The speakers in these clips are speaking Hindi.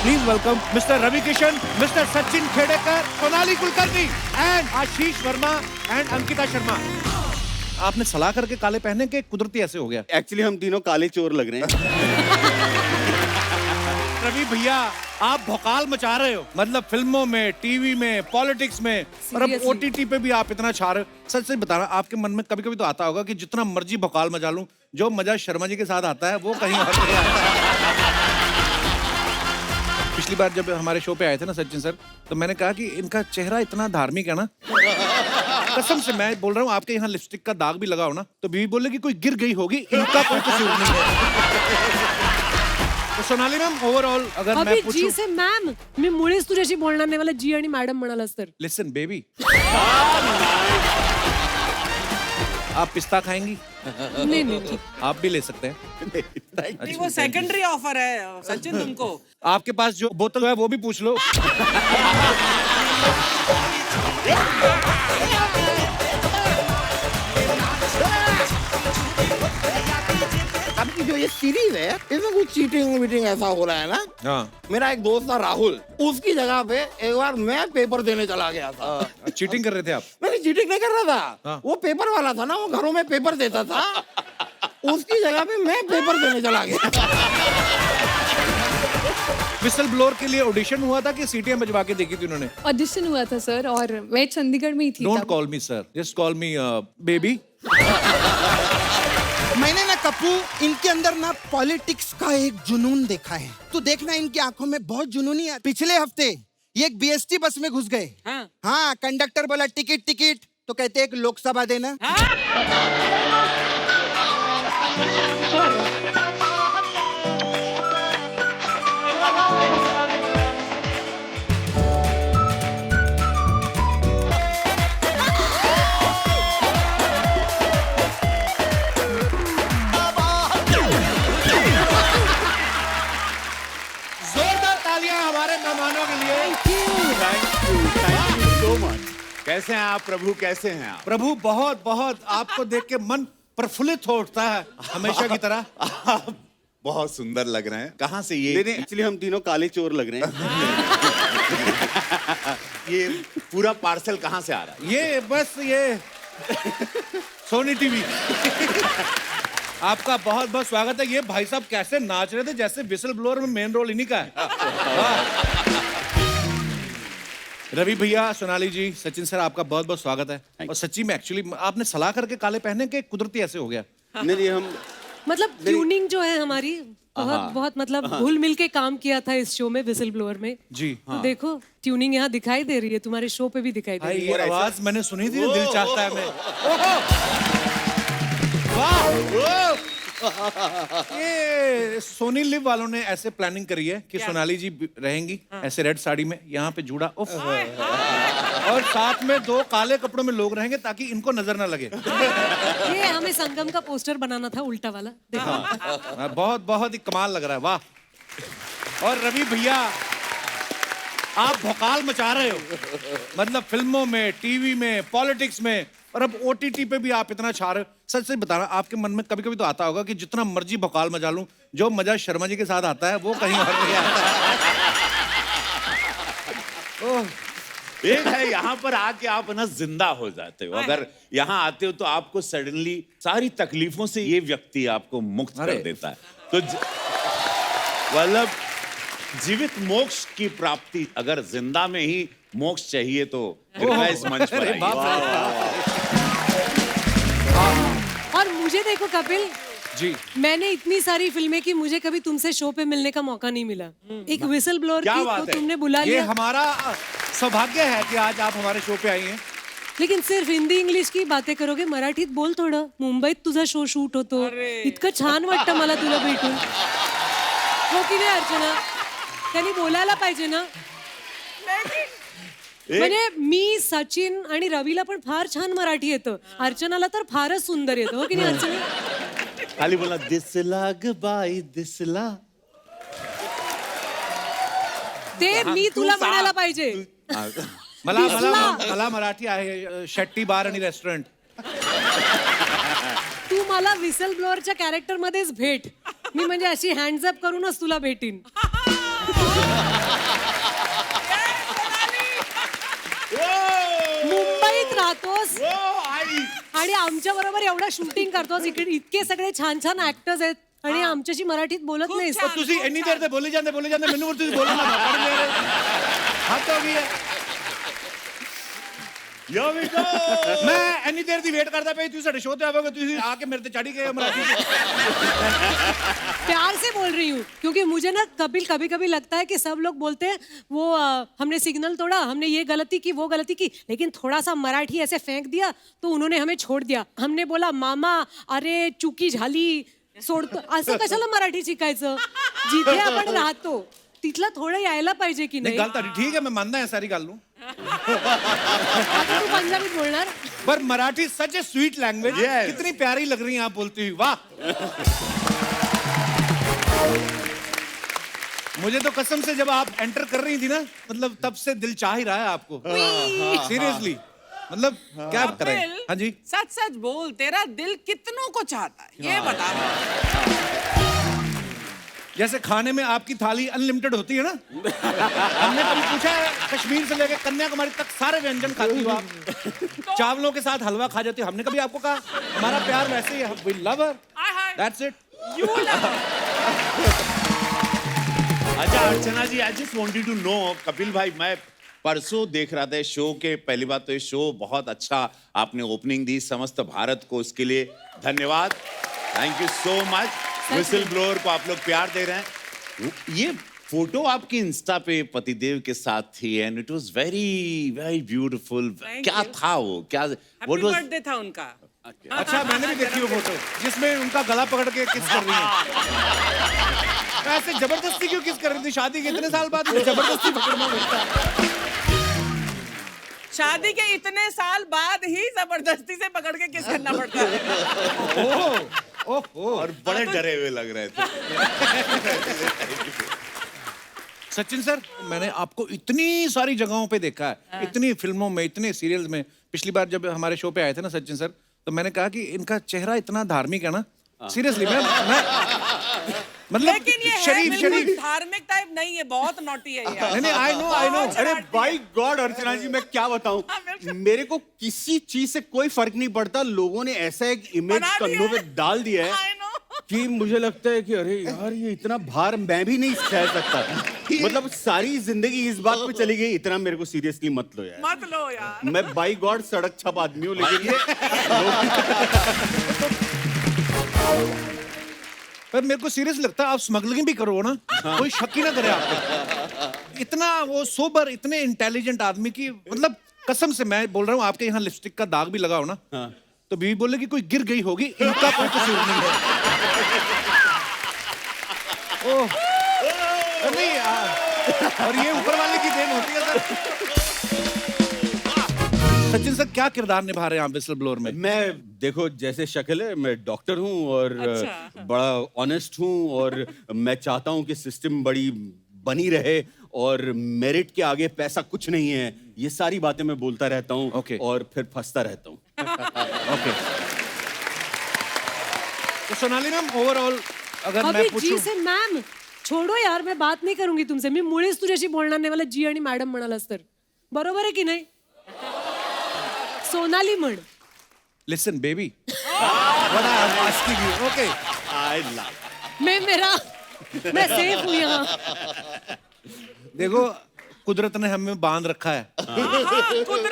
Please welcome Mr. Ravi Kishan, Mr. Sachin Khedekar, Sonali Kulkarni and Ashish Verma and Ankita Sharma. आपने सलाह करके काले पहने के कुदरती ऐसे हो गया। एक्चुअली हम तीनों काले चोर लग रहे हैं। रवि भैया आप भौकाल मचा रहे हो, मतलब फिल्मों में, टीवी में, पॉलिटिक्स में, और अब ओटीटी पे भी आप इतना छा रहे हो। सच सच बताना, आपके मन में कभी कभी तो आता होगा कि जितना मर्जी भौकाल मचा लूं, जो मजा शर्मा जी के साथ आता है वो कहीं और नहीं आता। पिछली बार जब हमारे शो पे आए थे ना सचिन सर, तो मैंने कहा कि इनका चेहरा इतना धार्मिक है ना, कसम से मैं बोल रहा हूँ, आपके यहाँ लिपस्टिक का दाग भी लगा हो ना तो बीवी बोले कि कोई गिर गई होगी, इनका कोई कसूर नहीं है। तो सोनाली मैम ओवरऑल अगर मैं अभी पूछूं, जी से मॅम मी मुळीच तुझ्याशी बोलणार नाही, मला जी आणि मॅडम म्हणालास तर लिसन बेबी, आप पिस्ता खाएंगी? नहीं नहीं आप भी ले सकते हैं। नहीं, वो सेकेंडरी ऑफर है सचिन तुमको। आपके पास जो बोतल है वो भी पूछ लो। आपकी जो ये सीरीज है इसमें कुछ चीटिंग वीटिंग ऐसा हो रहा है ना। हाँ, मेरा एक दोस्त था राहुल, उसकी जगह पे एक बार मैं पेपर देने चला गया था। चीटिंग कर रहे थे आप? मैं चीटिंग नहीं कर रहा था। हाँ। वो पेपर वाला था ना, वो घरों में पेपर देता था। उसकी जगह पे मैं पेपर देने चला गया। विसल ब्लोअर के लिए ऑडिशन हुआ था कि सीटियां बजवा के देखी थी उन्होंने? ऑडिशन हुआ था सर, और मैं चंडीगढ़ में ही थी डोंट तब। कॉल मी sir, just call me baby. मैंने ना कप्पू इनके अंदर ना पॉलिटिक्स का एक जुनून देखा है। तो देखना इनकी आंखों में बहुत जुनूनी है। पिछले हफ्ते ये एक बीएसटी बस में घुस गए। हाँ, कंडक्टर बोला टिकट टिकट, तो कहते एक लोकसभा देना। जोरदार तालियां हमारे मेहमानों के लिए। Thank you so much. कैसे हैं आप प्रभु, कैसे हैं आप? प्रभु बहुत बहुत आपको देख के मन प्रफुल्लित हो उठता है हमेशा की तरह। आप बहुत सुंदर लग रहे हैं। कहाँ से ये? एक्चुअली हम तीनों काले चोर लग रहे हैं। ये पूरा पार्सल कहाँ से आ रहा है? ये बस ये सोनी टीवी। आपका बहुत बहुत स्वागत है। ये भाई साहब कैसे नाच रहे थे जैसे विसल ब्लोअर में मेन रोल इन्हीं का है। रवि भैया, सोनाली जी, सचिन सर, आपका बहुत बहुत स्वागत है। और सच्ची में एक्चुअली आपने सलाह करके काले पहने के कुदरती ऐसे हो गया। नहीं, हम मतलब ट्यूनिंग जो है हमारी बहुत बहुत मतलब घुल मिल के काम किया था इस शो में, विसल ब्लोअर में जी। तो देखो ट्यूनिंग यहाँ दिखाई दे रही है, तुम्हारे शो पे भी दिखाई दे रही है। ये आवाज मैंने सुनी थी, दिल चाहता है मैं। वाह! ये सोनी लिव वालों ने ऐसे प्लानिंग करी है कि सोनाली जी रहेंगी ऐसे रेड साड़ी में, यहाँ पे जूड़ा उफ, और साथ में 2 काले कपड़ों में लोग रहेंगे ताकि इनको नजर ना लगे। ये हमें संगम का पोस्टर बनाना था, उल्टा वाला। देखो बहुत बहुत ही कमाल लग रहा है, वाह। और रवि भैया आप भौकाल मचा रहे हो, मतलब फिल्मों में, टीवी में, पॉलिटिक्स में, और अब ओटीटी पे भी आप इतना छा रहे हो। सच सच बताना, आपके मन में कभी कभी तो आता होगा कि जितना मर्जी भौकाल मचा लूं, जो मजा शर्मा जी के साथ आता है वो कहीं और नहीं आता। एक है यहाँ पर आके आप ना जिंदा हो जाते हो। अगर यहाँ आते हो तो आपको सडनली सारी तकलीफों से ये व्यक्ति आपको मुक्त कर देता है। तो मतलब जीवित मोक्ष की प्राप्ति, अगर जिंदा में ही मोक्ष चाहिए तो कृपया इस मंच पर आइए। और मुझे देखो कपिल जी, मैंने इतनी सारी फिल्में की, मुझे कभी तुमसे शो पे मिलने का मौका नहीं मिला। एक विसल ब्लोअर क्या की बात तो है? तुमने बुला ये लिया, हमारा सौभाग्य है कि आज आप हमारे शो पे आई हैं। लेकिन सिर्फ हिंदी इंग्लिश की बातें करोगे, मराठीत बोल थोडं। मुंबईत तुझा शो शूट होतो, इतकं छान वाटतं मला तुला भेटून, हो की नाही अर्चना? त्यांनी बोलायला पाहिजे ना. म्हणजे मी, सचिन आणि रवीला पण फार छान मराठी येतं, अर्चनाला तर फारच सुंदर येतं, हो की नाही अर्चना? खाली बोला दिसला ग बाई दिसला। ते मी तुला म्हणायला पाहिजे. मला मला मला मराठी आहे, शेट्टी बार आणि रेस्टॉरंट। तू मला विसल ब्लोअरच्या कॅरेक्टर मध्येच भेट, मी म्हणजे अशी हँड्स अप करूनच तुला भेटीन. मुंबईत राहतोस आणि आमच्या बरोबर एवढं शूटिंग करतोस, इकडे इतके सगळे छान छान ऍक्टर्स आहेत आणि आमच्याशी मराठीत बोलत नाहीस. छान. ਤੁਸੀਂ ਇੰਨੀ ਦੇਰ ਤੇ ਬੋਲੀ ਜਾਂਦੇ ਮੈਨੂੰ ਤੁਸੀਂ ਬੋਲਣਾ ਨਾ ਪੜ ਮੇਰੇ ਹੱਦ ਹੋ ਗਈ ਹੈ. Here we go. ਮੈਂ ਇੰਨੀ ਦੇਰ ਦੀ ਵੇਟ ਕਰਦਾ ਪਿਆ ਤੁਸੀਂ ਸਾਡੇ ਸ਼ੋਅ ਤੇ ਆਵੋਗੇ, ਤੁਸੀਂ ਆ ਕੇ ਮੇਰੇ ਤੇ ਚੜੀ गए मराठी में. प्यार से बोल रही हूँ क्योंकि मुझे ना कभी कभी लगता है कि सब लोग बोलते हैं वो हमने सिग्नल तोड़ा, हमने ये गलती की वो गलती की, लेकिन थोड़ा सा मराठी ऐसे फेंक दिया तो उन्होंने हमें छोड़ दिया. हमने बोला मामा अरे चुकी झाली सोडतो, असं कशाला मराठी शिकायचं. जिथे आपण राहतो तिथलं थोडं यायला पाहिजे की नहीं नाही. गल तारी ठीक है, मैं मानना है सारी गल नू, आता तू पंजाबीत बोलणार. पर मराठी सच ए स्वीट लैंग्वेज. Yes. कितनी प्यारी लग रही हैं आप बोलती हुई, वाह. मुझे तो कसम से जब आप एंटर कर रही थी ना, मतलब तब से दिल चाह ही रहा है आपको. सीरियसली मतलब क्या करें. कपिल, हाँ जी, सच सच बोल, तेरा दिल कितनों को चाहता है ये बता. जैसे खाने में आपकी थाली अनलिमिटेड होती है ना, हमने कभी पूछा है कश्मीर से लेकर कन्याकुमारी तक सारे व्यंजन खाती हो आप, चावलों के साथ हलवा खा जाती हो. हमने कभी आपको कहा हमारा प्यार वैसे ही है, we love her, that's it. अच्छा Archana ji, I just wanted to know, Kapil भाई मैं परसों देख रहा था शो के, पहली बात तो ये शो बहुत अच्छा आपने ओपनिंग दी समस्त भारत को, उसके लिए धन्यवाद. Thank you so much. Whistle blower को आप लोग प्यार दे रहे हैं. ये फोटो आपकी इंस्टा पे पतिदेव के साथ थी and it was very very beautiful. Thank क्या you. था वो, क्या हैप्पी व्हाट वाज. बर्थडे था उनका. अच्छा, मैंने भी देखी वो फोटो जिसमें उनका गला पकड़ के किस कर रही है. तो ऐसे जबरदस्ती क्यों किस कर रही थी? शादी के इतने साल बाद जबरदस्ती पकड़ना होता है. शादी के इतने साल बाद ही जबरदस्ती से पकड़ के किस करना पड़ता है. ओह ओह. और बड़े डरे हुए लग रहे थे. सचिन सर, मैंने आपको इतनी सारी जगहों पे देखा है, इतनी फिल्मों में, इतने सीरियल्स में. पिछली बार जब हमारे शो पे आए थे ना सचिन सर, तो मैंने कहा कि इनका चेहरा इतना धार्मिक है ना. सीरियसली मैं मतलब लेकिन ये है शरीफ बिल्कुल शरीफ. धार्मिक टाइप नहीं है, बहुत नॉटी है ये. नहीं नहीं, आई नो आई नो. अरे बाई गॉड अर्चना जी, मैं क्या बताऊं, मेरे को किसी चीज से कोई फर्क नहीं पड़ता. लोगों ने ऐसा एक इमेज बना दिया कन्नों पे है। डाल दिया है I know. कि मुझे लगता है कि अरे यार ये इतना भार मैं भी नहीं सह सकता. मतलब सारी जिंदगी इस बात पे चली गई. इतना मेरे को सीरियसली मत लो यार. मत लो यार. मैं बाई गॉड सड़क छप आदमी हूँ, लेकिन ये पर मेरे को सीरियस लगता है आप स्मगलिंग भी करो ना, कोई शक ही ना करे आपको. इतना वो सोबर, इतने इंटेलिजेंट आदमी की, मतलब कसम से मैं बोल रहा हूँ, आपके यहाँ लिपस्टिक का दाग भी लगा हो ना, तो बीवी बोले कि कोई गिर गई होगी, इनका कोई कसूर नहीं है. ओह नहीं, और ये ऊपर वाले की देन होती है सर. सचिन सर, क्या किरदार निभा रहे हैं आप विसल ब्लोअर में? मैं देखो जैसे शक्ल है, मैं डॉक्टर हूँ और अच्छा। बड़ा ऑनेस्ट हूँ और मैं चाहता हूँ कि सिस्टम बड़ी बनी रहे और मेरिट के आगे पैसा कुछ नहीं है. ये सारी बातें मैं बोलता रहता हूँ Okay. और फिर फंसता रहता हूँ. ओके. तो सोनाली मैम, ओवरऑल अगर अभी मैं जी पूछूं, से मॅम छोडो यार, मैं बात नहीं करूंगी तुमसे. मी मुळीच तुझ्याशी बोलणार नाही. मला जी आणि मॅडम म्हणालास तर बरोबर आहे की नाही. सोनाली म्हण. Listen baby, what I am asking you. Okay, I love. मैं सेफ हूँ यहाँ. देखो कुदरत ने हमें बांध रखा है.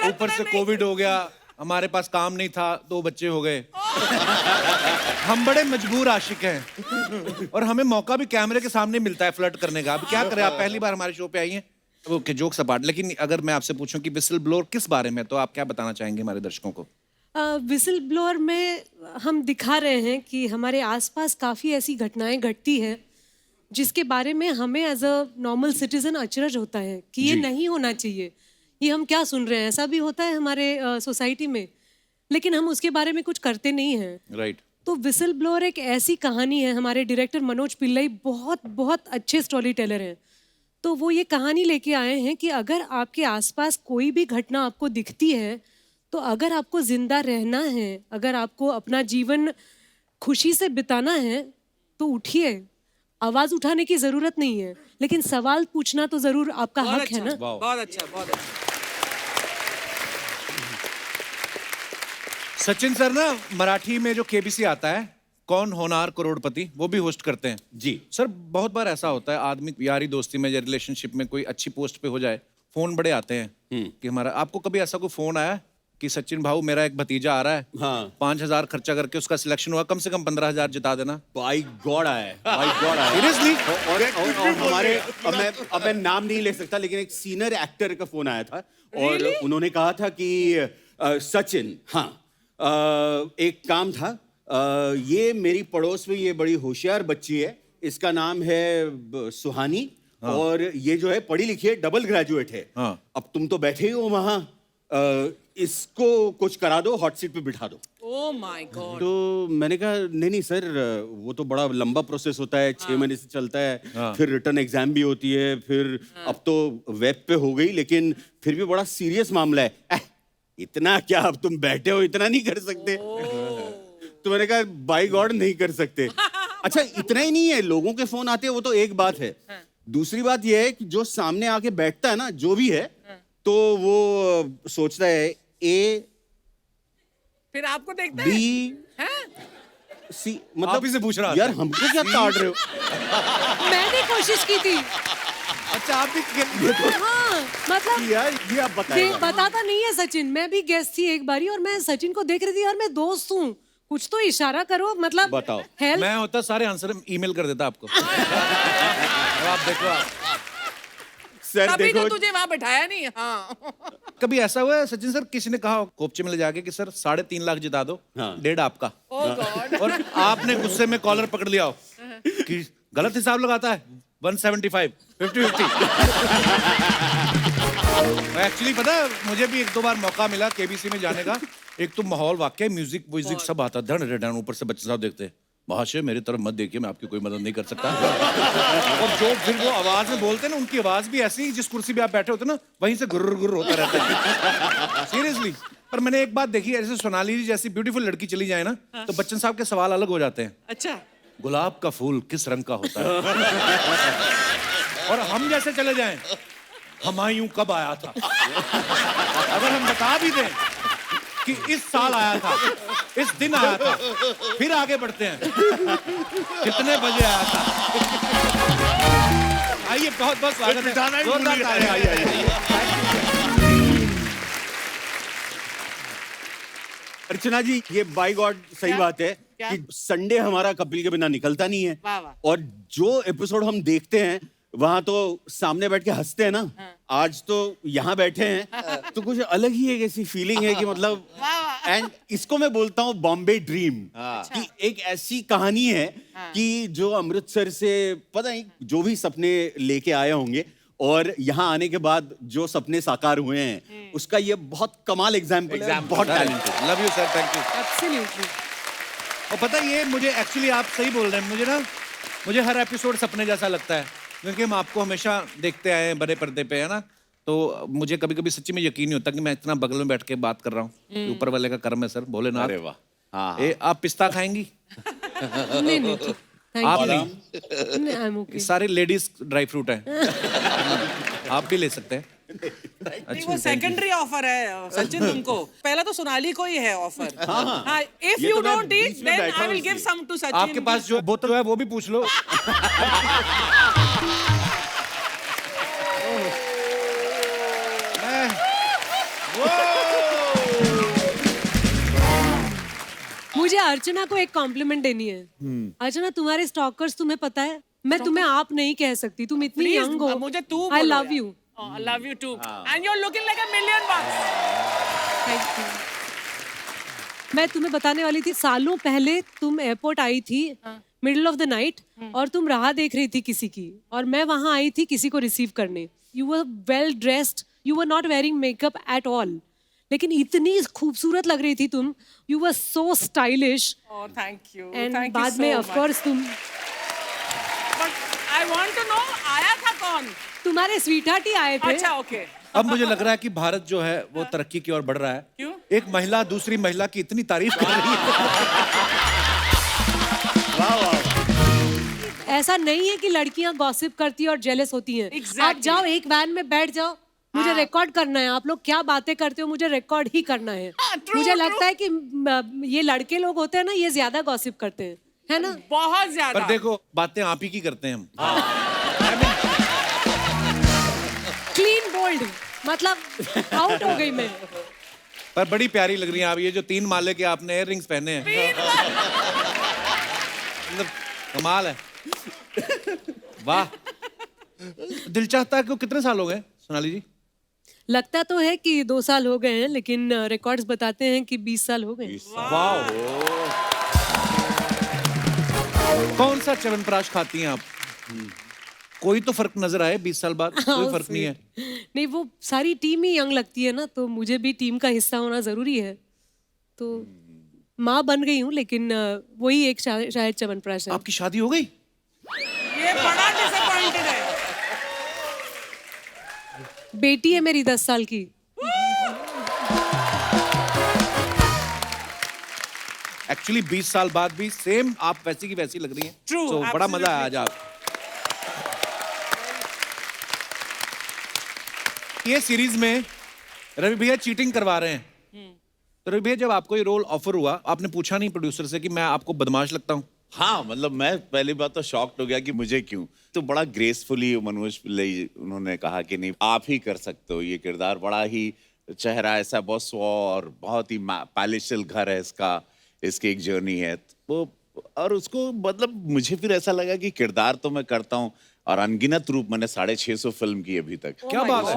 ऊपर से कोविड हो गया, हमारे पास काम नहीं था, 2 बच्चे हो गए. हम बड़े मजबूर आशिक हैं और हमें मौका भी कैमरे के सामने मिलता है फ्लर्ट करने का. अब क्या करें, आप पहली बार हमारे शो पे आई हैं. ओके, जोक्स अपार्ट, लेकिन अगर मैं आपसे पूछूं कि विसल ब्लोअर किस बारे में, तो आप क्या बताना चाहेंगे हमारे दर्शकों को? विसल ब्लोअर में हम दिखा रहे हैं कि हमारे आसपास काफ़ी ऐसी घटनाएं घटती हैं जिसके बारे में हमें एज अ नॉर्मल सिटीजन अचरज होता है कि ये नहीं होना चाहिए. ये हम क्या सुन रहे हैं, ऐसा भी होता है हमारे सोसाइटी में, लेकिन हम उसके बारे में कुछ करते नहीं हैं. राइट. तो विसल ब्लोअर एक ऐसी कहानी है. हमारे डायरेक्टर मनोज पिल्लई बहुत बहुत अच्छे स्टोरी टेलर हैं. तो वो ये कहानी लेके आए हैं कि अगर आपके आसपास कोई भी घटना आपको दिखती है, तो अगर आपको जिंदा रहना है, अगर आपको अपना जीवन खुशी से बिताना है, तो उठिए. आवाज उठाने की जरूरत नहीं है. लेकिन सवाल पूछना तो जरूर आपका बहुत हक है ना। बहुत अच्छा, बहुत अच्छा। सचिन सर ना मराठी में जो केबीसी आता है, कौन होनार करोड़पति, वो भी होस्ट करते हैं। जी सर बहुत बार ऐसा होता है, आदमी यारी दोस्ती में या रिलेशनशिप में कोई अच्छी पोस्ट पे हो जाए, फोन बड़े आते हैं कि हमारा, आपको कभी ऐसा कोई फोन आया कि सचिन भाऊ मेरा एक भतीजा आ रहा है, हाँ 5,000 खर्चा करके उसका सिलेक्शन हुआ, कम से कम 15,000 जिता देना। बाई गॉड आया है, बाई गॉड आया है। सीरियसली? और हमारे अब मैं नाम नहीं ले सकता, लेकिन एक सीनियर एक्टर का फोन आया था और उन्होंने कहा था कि सचिन, हाँ एक काम था, ये मेरी पड़ोस में ये बड़ी होशियार बच्ची है, इसका नाम है सुहानी, और ये जो है पढ़ी लिखी है, डबल ग्रेजुएट है। हाँ। अब तुम तो बैठे ही हो वहां, इसको कुछ करा दो, हॉट सीट पे बिठा दो। Oh my God. तो मैंने कहा नहीं सर, वो तो बड़ा लंबा प्रोसेस होता है, 6 महीने से चलता है, फिर रिटर्न एग्जाम भी होती है, फिर अब तो वेब पे हो गई, लेकिन फिर भी बड़ा सीरियस मामला है। इतना क्या, अब तुम बैठे हो इतना नहीं कर सकते? तो मैंने कहा बाय गॉड नहीं कर सकते। अच्छा इतना ही नहीं है, लोगों के फोन आते हैं वो तो एक बात है, दूसरी बात ये है कि जो सामने आके बैठता है ना, जो भी है, तो वो सोचता है ए फिर आपको देखता है? बी सी, मतलब आप ही से पूछ रहा था। यार हमको क्या ताड़ रहे हो? मैं भी कोशिश की थी। अच्छा आप भी हाँ, मतलब यार ये आप बताइए। बताता नहीं है सचिन, मैं भी गेस्ट थी एक बारी और मैं सचिन को देख रही थी, यार मैं दोस्त हूँ, कुछ तो इशारा करो, मतलब बताओ। हेल्प। मैं होता सारे आंसर ईमेल कर देता आपको। अब आप देखो सर तभी देखो, तो तुझे वहां बैठाया नहीं। हाँ। कभी ऐसा हुआ है सचिन सर, किसी ने कहा कोपचे में ले जाके कि सर 3.5 लाख जिता दो, हाँ। 1.5 आपका, ओह गॉड। और आपने गुस्से में कॉलर पकड़ लिया हो कि गलत हिसाब लगाता है, 175 50-50। एक्चुअली पता है, मुझे भी 1-2 बार मौका मिला केबीसी में जाने का। एक तो माहौल वाकई म्यूजिक सब आता, धड़ ऊपर से बच्चे साहब देखते हैं, महाशय मेरी तरफ मत देखिए, मैं आपकी कोई मदद नहीं कर सकता। और जो फिर वो आवाज में बोलते हैं ना, उनकी आवाज भी ऐसी, जिस कुर्सी पे आप बैठे होते ना, वहीं से गुर्र गुर्र होता रहता है। सीरियसली। पर मैंने एक बात देखी, ऐसे सोनाली जी जैसी ब्यूटीफुल लड़की चली जाए ना, तो बच्चन साहब के सवाल अलग हो जाते हैं। अच्छा। गुलाब का फूल किस रंग का होता है? और हम जैसे चले जाएं, हुमायूं कब आया था? अगर हम बता भी दें कि इस साल आया था, इस दिन आया था, फिर आगे बढ़ते हैं, कितने बजे आया था? आइए, बहुत बहुत स्वागत है, जोरदार तालियां, आइए। अर्चना जी ये बाय गॉड सही क्या? बात है क्या? कि संडे हमारा कपिल के बिना निकलता नहीं है, वाह, वाह। और जो एपिसोड हम देखते हैं वहां तो सामने बैठ के हंसते हैं ना, आज तो यहाँ बैठे हैं तो कुछ अलग ही एक ऐसी फीलिंग है कि मतलब, एंड इसको मैं बोलता हूँ बॉम्बे ड्रीम, कि एक ऐसी कहानी है कि जो अमृतसर से पता नहीं जो भी सपने लेके आए होंगे, और यहाँ आने के बाद जो सपने साकार हुए हैं, उसका ये बहुत कमाल एग्जाम्पल है, बहुत talented. Love you sir, thank you. Absolutely. और पता है, ये मुझे एक्चुअली आप सही बोल रहे हैं, मुझे हर एपिसोड सपने जैसा लगता है, क्योंकि हम आपको हमेशा देखते आए हैं बड़े पर्दे पे, है ना, तो मुझे कभी कभी सच्ची में यकीन नहीं होता कि मैं इतना बगल में बैठ के बात कर रहा हूँ। ऊपर वाले का कर्म है सर, भोलेनाथ। अरे वाह। हाँ, ए, आप पिस्ता खाएंगी? नहीं नहीं ठीक, थैंक आप यू। नहीं, आई एम ओके। सारे लेडीज ड्राई फ्रूट हैं। आप भी ले सकते हैं। नहीं, वो सेकेंडरी ऑफर है सचिन तुमको, पहला तो सोनाली को ही है ऑफर। हाँ, इफ ये यू तो मैं डोंट ईट बीच में देन बैठा आई हूँ विल गिव इसलिए। सम टू सचिन। आपके पास जो बोतल है वो भी पूछ लो। मुझे अर्चना को एक कॉम्प्लीमेंट देनी है। अर्चना, तुम्हारे स्टॉकर्स तुम्हें पता है, मैं तुम्हें आप नहीं कह सकती, तुम इतनी Please, यंग हो। मुझे तू आई बोलो लव यार। You. I love you too. And you're looking like $1,000,000 thank you. मैं तुम्हें बताने वाली थी, सालों पहले तुम एयरपोर्ट आई थी मिडिल ऑफ द नाइट, और तुम राह देख रही थी किसी की, और मैं वहां आई थी किसी को रिसीव करने। You were well dressed, you were not wearing makeup at all, लेकिन इतनी खूबसूरत लग रही थी तुम। You were so stylish. Oh, thank you. And Thank you बाद so में much. ऑफ कोर्स तुम, But I want to know, आया था कौन? तुम्हारे स्वीटहार्ट ही आए थे। अच्छा, okay. अब मुझे लग रहा है कि भारत जो है वो तरक्की की ओर बढ़ रहा है। क्यों? एक महिला दूसरी महिला की इतनी तारीफ कर रही है। ऐसा नहीं है कि लड़कियां गॉसिप करती है और जेलस होती हैं। Exactly. आप जाओ एक वैन में बैठ जाओ, मुझे रिकॉर्ड करना है, आप लोग क्या बातें करते हो मुझे रिकॉर्ड ही करना है। मुझे लगता है कि ये लड़के लोग होते हैं ना, ये ज्यादा गॉसिप करते हैं, है ना? बहुत ज्यादा। पर देखो बातें आप ही की करते हैं हम। क्लीन बोल्ड, मतलब आउट हो गई मैं। पर बड़ी प्यारी लग रही हैं आप, ये जो 3 माले के आपने इयर रिंग्स पहने हैं, मतलब कमाल है। वाह। दिल चाहता है कि कितने साल हो गए सोनाली जी? लगता तो है कि 2 साल हो गए हैं, लेकिन रिकॉर्ड्स बताते हैं कि 20 साल हो गए। वाह। कौन सा च्यवनप्राश खाती हैं आप? कोई तो फर्क नजर आए 20 साल बाद? कोई फर्क नहीं है? नहीं, वो सारी टीम ही यंग लगती है ना, तो मुझे भी टीम का हिस्सा होना जरूरी है। तो माँ बन गई हूँ, लेकिन वही एक शायद च्यवनप्राश है। आपकी शादी हो गई? ये बड़ा डिसअपॉइंटेड है। बेटी है मेरी 10 साल की। एक्चुअली 20 साल बाद भी सेम आप वैसी की वैसी लग रही हैं। True, तो बड़ा मजा आया आज आप। ये सीरीज में रवि भैया चीटिंग करवा रहे हैं। तो रवि भैया, जब आपको ये रोल ऑफर हुआ, आपने पूछा नहीं प्रोड्यूसर से कि मैं आपको बदमाश लगता हूँ? हाँ, मतलब मैं पहली बात तो शॉक्ड हो गया कि मुझे क्यों। तो बड़ा ग्रेसफुली मनोज पिल्लई उन्होंने कहा कि नहीं, आप ही कर सकते हो ये किरदार। बड़ा ही चेहरा ऐसा बहुत स्व और बहुत ही पैलेशियल घर है इसका, इसकी एक जर्नी है वो। और उसको मतलब मुझे फिर ऐसा लगा कि किरदार तो मैं करता हूँ, और अनगिनत रूप मैंने 650 फिल्म की अभी तक। क्या बात है।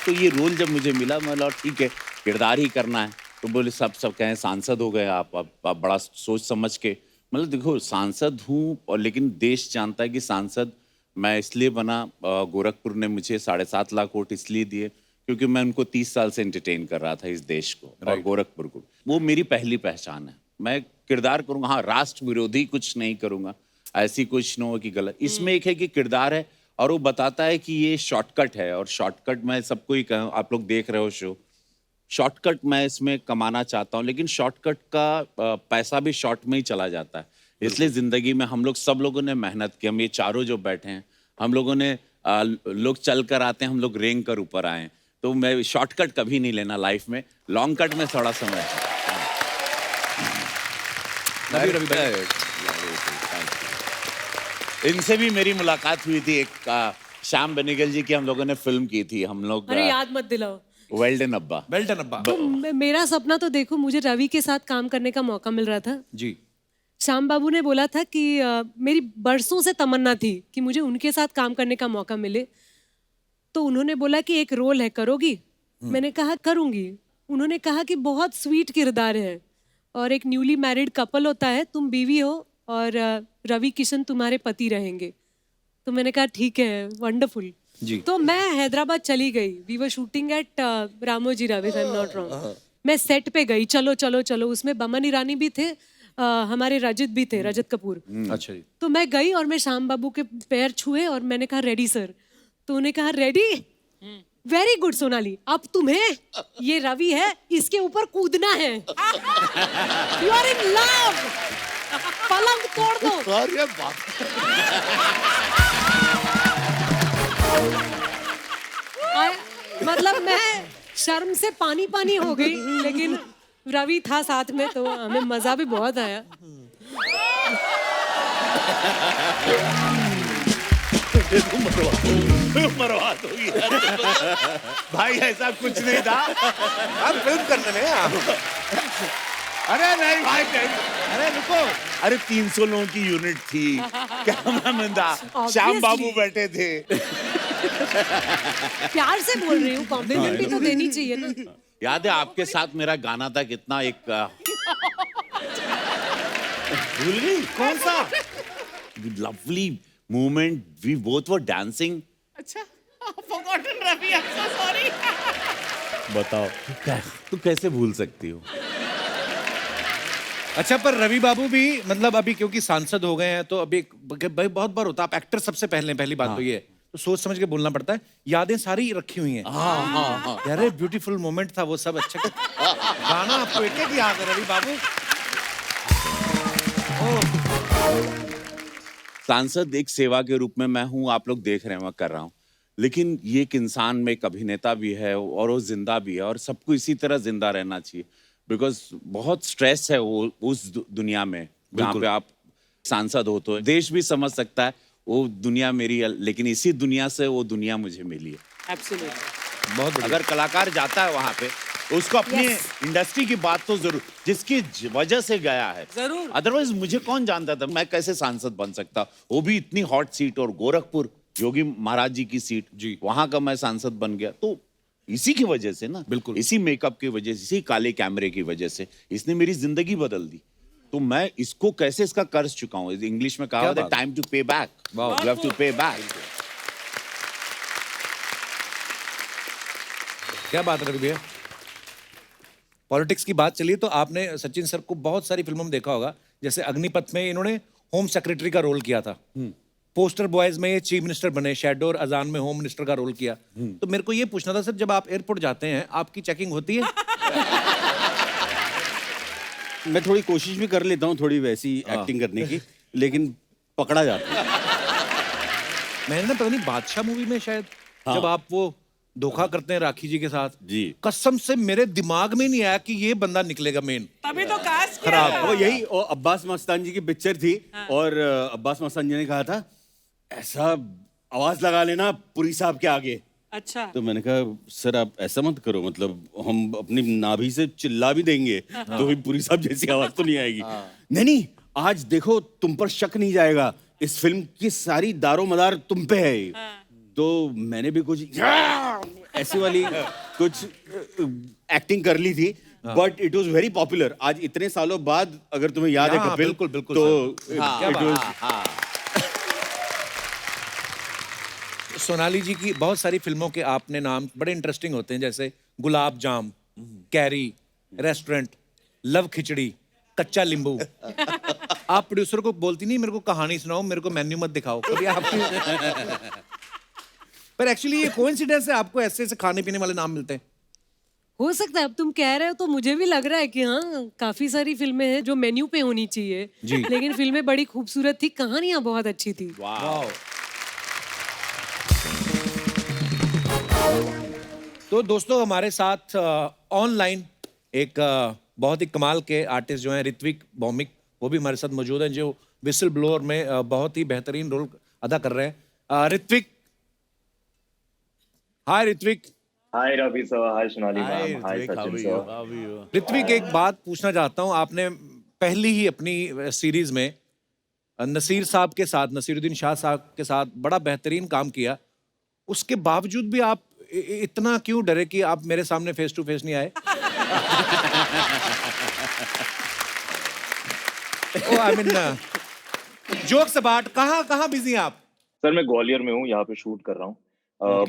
तो ये रोल जब मुझे मिला, मैं बोला ठीक है किरदार ही करना है। तो बोले सब कहें सांसद हो गए आप बड़ा सोच समझ के। मतलब देखो सांसद हूँ, और लेकिन देश जानता है कि सांसद मैं इसलिए बना, गोरखपुर ने मुझे 7.5 लाख वोट इसलिए दिए क्योंकि मैं उनको 30 साल से एंटरटेन कर रहा था इस देश को और गोरखपुर को। वो मेरी पहली पहचान है। मैं किरदार करूँगा, हाँ राष्ट्र विरोधी कुछ नहीं करूँगा, ऐसी कुछ न हो कि गलत। इसमें एक है कि किरदार है और वो बताता है कि ये शॉर्टकट है, और शॉर्टकट मैं सबको ही कहूँ, आप लोग देख रहे हो शो, शॉर्टकट मैं इसमें कमाना चाहता हूँ, लेकिन शॉर्टकट का पैसा भी शॉर्ट में ही चला जाता है। इसलिए जिंदगी में हम लोग सब लोगों ने मेहनत की। हम ये चारों जो बैठे हैं, हम लोगों ने लोग चल कर आते हैं, हम लोग रेंग कर ऊपर आए। तो मैं शॉर्टकट कभी नहीं लेना लाइफ में, लॉन्ग कट में थोड़ा समय। इनसे भी मेरी मुलाकात हुई थी, एक श्याम बेनेगल जी की हम लोगों ने फिल्म की थी हम लोग। अरे याद मत दिलाओ। वेल डन अब्बा। वेल डन अब्बा। तो मेरा सपना तो देखो, मुझे रवि के साथ काम करने का मौका मिल रहा था जी। श्याम बाबू ने बोला था कि मेरी बरसों से तमन्ना थी कि मुझे उनके साथ काम करने का मौका मिले। तो उन्होंने बोला कि एक रोल है, करोगी? मैंने कहा करूंगी। उन्होंने कहा कि बहुत स्वीट किरदार है और एक न्यूली मैरिड कपल होता है, तुम बीवी हो और रवि किशन तुम्हारे पति रहेंगे। तो मैंने कहा ठीक है, वंडरफुल जी। तो मैं हैदराबाद चली गई। We were shooting at Ramoji Rao, if I am not wrong. मैं सेट पे गई, चलो चलो चलो, उसमें बमन ईरानी भी थे, हमारे रजत भी थे, रजत कपूर। अच्छा जी। तो मैं गई और मैं श्याम बाबू के पैर छुए और मैंने कहा रेडी सर। तो उन्हें कहा रेडी, वेरी गुड सोनाली, अब तुम्हें ये रवि है, इसके ऊपर कूदना है। यू आर इन लव, पलंग तोड़ दो। अरे बाप। मतलब मैं शर्म से पानी पानी हो गई, लेकिन रवि था साथ में तो हमें मजा भी बहुत आया। मरवा दोगी भाई, ऐसा कुछ नहीं था। आप फिल्म करने में आप। अरे नहीं भाई नहीं। अरे रुको, अरे 300 लोगों की यूनिट थी, कैमरामैन था, श्याम बाबू बैठे थे। प्यार से बोल रही हूँ, कॉम्प्लीमेंट भी तो देनी चाहिए ना। याद है आपके साथ मेरा गाना था कितना, एक भूल गई कौन सा lovely moment, we both were dancing. अच्छा, forgotten Ravi, I'm so sorry। बताओ तू कैसे भूल सकती हो। अच्छा, पर रवि बाबू भी मतलब अभी क्योंकि सांसद हो गए हैं, तो अभी भाई बहुत बार होता है, आप एक्टर सबसे पहली बात तो ये है, तो सोच समझ के बोलना पड़ता है। यादें सारी रखी हुई हैं। यार ब्यूटीफुल मोमेंट था वो सब। अच्छा गाना आपको एक याद है रवि बाबू? सांसद एक सेवा के रूप में मैं हूं, आप लोग देख रहे हैं मैं कर रहा हूं, लेकिन ये एक इंसान में एक अभिनेता भी है और वो जिंदा भी है और सबको इसी तरह जिंदा रहना चाहिए बिकॉज बहुत स्ट्रेस है वो उस दुनिया में जहाँ पे आप सांसद हो तो देश भी समझ सकता है वो दुनिया मेरी है, लेकिन इसी दुनिया से वो दुनिया मुझे मिली है। एब्सोल्युटली। बहुत बढ़िया। अगर कलाकार जाता है वहां पे उसको अपनी इंडस्ट्री की बात तो जरूर जिसकी वजह से गया है जरूर। अदरवाइज मुझे कौन जानता था मैं कैसे सांसद बन सकता, वो भी इतनी हॉट सीट और गोरखपुर योगी महाराज जी की सीट जी। वहां का मैं सांसद बन गया तो इसी की वजह से ना, बिल्कुल। इसी मेकअप की वजह से, इसी काले कैमरे की वजह से इसने मेरी जिंदगी बदल दी। तो मैं इसको कैसे इसका कर्ज चुकाऊं, इंग्लिश में कहा बात? टाइम टू पे बैक, यू हैव टू पे बैक। क्या बात है रवि भैया। पॉलिटिक्स की बात चली तो आपने सचिन सर को बहुत सारी फिल्मों में देखा होगा, जैसे अग्निपथ में इन्होंने होम सेक्रेटरी का रोल किया था, पोस्टर बॉयज में ये चीफ मिनिस्टर बने, शैडो और अजान में होम मिनिस्टर का रोल किया। तो मेरे को ये पूछना था सर, जब आप एयरपोर्ट जाते हैं आपकी चेकिंग होती है? मैं थोड़ी कोशिश भी कर लेता हूँ थोड़ी वैसी एक्टिंग करने की, लेकिन पकड़ा जाता है। मैंने ना पता नहीं बादशाह मूवी में शायद जब आप वो धोखा करते हैं राखी जी के साथ, जी। कसम से मेरे दिमाग में नहीं आया कि ये बंदा निकलेगा मेन। तभी तो कास्ट किया खराब। है। वो यही अब्बास मस्तान जी की पिक्चर थी और अब्बास मस्तान जी ने कहा था ऐसा आवाज लगा लेना पुरी साहब के आगे। अच्छा। तो मैंने कहा सर आप ऐसा मत करो, मतलब हम अपनी नाभि से चिल्ला भी देंगे तो भी पुरी साहब जैसी आवाज तो नहीं आएगी। नहीं नहीं, आज देखो तुम पर शक नहीं जाएगा, इस फिल्म की सारी दारो मदार तुम पे है। तो मैंने भी कुछ ऐसी वाली कुछ एक्टिंग कर ली थी, but it was very popular. आज इतने सालों बाद अगर तुम्हें याद है हाँ, कपिल, बिल्कुल, बिल्कुल तो क्या it बात was- सोनाली जी की बहुत सारी फिल्मों के आपने नाम बड़े इंटरेस्टिंग होते हैं, जैसे गुलाब जाम, कैरी, रेस्टोरेंट, लव खिचड़ी, कच्चा लींबू। आप प्रोड्यूसर को बोलती नहीं मेरे को कहानी सुनाओ, मेरे को मेन्यू मत दिखाओ कभी आपकी। पर एक्चुअली ये कोइंसिडेंस है, आपको ऐसे ऐसे खाने पीने वाले नाम मिलते हैं। हो सकता है, अब तुम कह रहे हो तो मुझे भी लग रहा है कि हाँ काफी सारी फिल्में हैं जो मेन्यू पे होनी चाहिए, लेकिन फिल्में बड़ी खूबसूरत थी, कहानियां बहुत अच्छी थी। तो दोस्तों हमारे साथ ऑनलाइन एक बहुत ही कमाल के आर्टिस्ट जो हैं ऋत्विक भौमिक, वो भी हमारे साथ मौजूद हैं, जो विसल ब्लोअर में बहुत ही बेहतरीन रोल अदा कर रहे हैं। ऋत्विक, हाय ऋत्विक। हाय रवि सर, हाय सोनाली मैम, हाय सचिन सर। ऋत्विक, एक बात पूछना चाहता हूँ, आपने पहली ही अपनी सीरीज में नसीर साहब के साथ, नसीरुद्दीन शाह साहब के साथ बड़ा बेहतरीन काम किया, उसके बावजूद भी आप इतना क्यों डरे कि आप मेरे सामने फेस टू फेस नहीं आए? आई मीन जोक्स अबाउट, कहाँ बिजी हैं आप? सर मैं ग्वालियर में हूँ, यहाँ पे शूट कर रहा हूँ।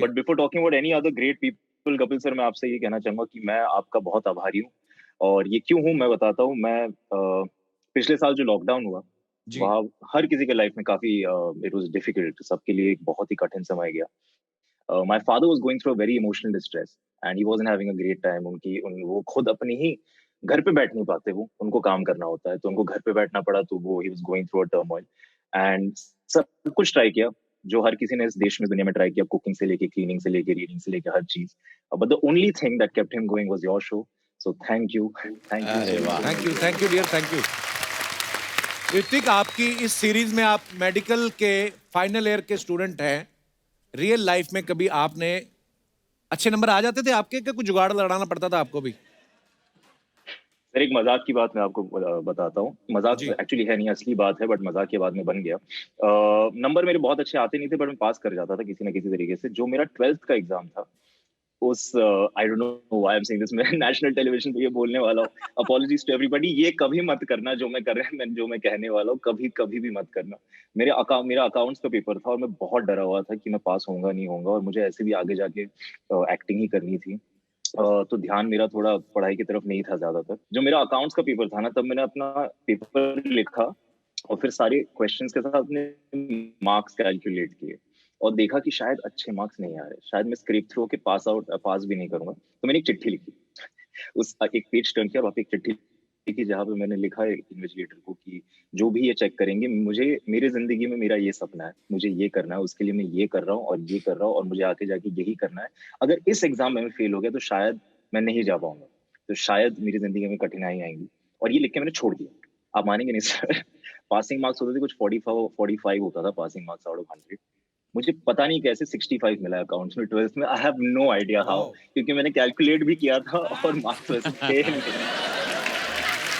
But before talking about any other great people, Kapil sir, मैं आपसे ये कहना चाहूंगा कि मैं आपका बहुत आभारी हूँ। और ये क्यों हूँ मैं बताता हूँ। मैं पिछले साल जो लॉकडाउन हुआ वहाँ हर किसी के लाइफ में काफी इट वाज डिफिकल्ट, सबके लिए एक बहुत ही कठिन समय गया। My father was going through a very emotional distress and he wasn't having a great time. वो खुद अपनी ही घर पे बैठ नहीं पाते, वो उनको काम करना होता है, तो उनको घर पे बैठना पड़ा, तो वो he was going through a turmoil and सब कुछ ट्राई किया जो हर किसी ने इस देश में दुनिया में ट्राई किया, कुकिंग से लेके, क्लीनिंग से लेके, रीडिंग से लेके, हर चीज। But the only thing that kept him going was your show. So thank you dear, thank you. Hrithik, आपकी इस सीरीज में आप मेडिकल के फाइनल ईयर के स्टूडेंट हैं। रियल लाइफ में कभी आपने अच्छे नंबर आ जाते थे आपके, क्या कुछ जुगाड़ लड़ाना पड़ता था आपको भी? सर एक मजाक की बात मैं आपको बताता हूँ। मजाक एक्चुअली है नहीं, असली बात है, बट मजाक के बाद में बन गया। नंबर मेरे बहुत अच्छे आते नहीं थे, बट मैं पास कर जाता था किसी ना किसी तरीके से। जो मेरा 12th का एग्जाम था, उस I don't know why I am saying this, मैं नेशनल टेलीविजन पे ये बोलने वाला हूँ, अपॉलॉजीज टू एवरीबॉडी, ये कभी मत करना जो मैं कर रहा हूँ, जो मैं कहने वाला हूँ, कभी भी मत करना। मेरा अकाउंट्स का पेपर था और मैं बहुत डरा हुआ था कि मैं पास होऊंगा नहीं होऊंगा, और मुझे ऐसे भी आगे जाके एक्टिंग ही करनी थी। तो ध्यान मेरा थोड़ा पढ़ाई की तरफ नहीं था ज्यादातर। जो मेरा अकाउंट्स का पेपर था ना, तब मैंने अपना पेपर लिखा और फिर सारे क्वेश्चंस के साथ अपने मार्क्स कैलकुलेट किए और देखा कि शायद अच्छे मार्क्स नहीं आ रहे, शायद मैं स्क्रीप थ्रू के पास भी नहीं करूंगा। तो मैंने एक चिट्ठी लिखी, उस एक पेज टर्न किया और वहाँ पे एक चिट्ठी कि जहाँ पे मैंने लिखा है इन्वेस्टिगेटर को कि जो भी ये चेक करेंगे, मुझे मेरी जिंदगी में मेरा ये सपना है, मुझे ये करना है, उसके लिए मैं ये कर रहा हूँ और ये कर रहा हूँ और मुझे आगे जाके यही करना है। अगर इस एग्जाम में मैं फेल हो गया तो शायद मैं नहीं जा पाऊंगा, तो शायद मेरी जिंदगी में कठिनाई आएंगी, और ये लिख के मैंने छोड़ दिया। आप मानेंगे नहीं सर, पासिंग मार्क्स होते थे कुछ 45 होता था पासिंग मार्क्स आउट ऑफ 100। मुझे पता नहीं कैसे 65 मिला अकाउंट्स में 12th में। I have no idea how, क्योंकि मैंने कैलकुलेट भी किया था और मार्क्स वैसे थे नहीं।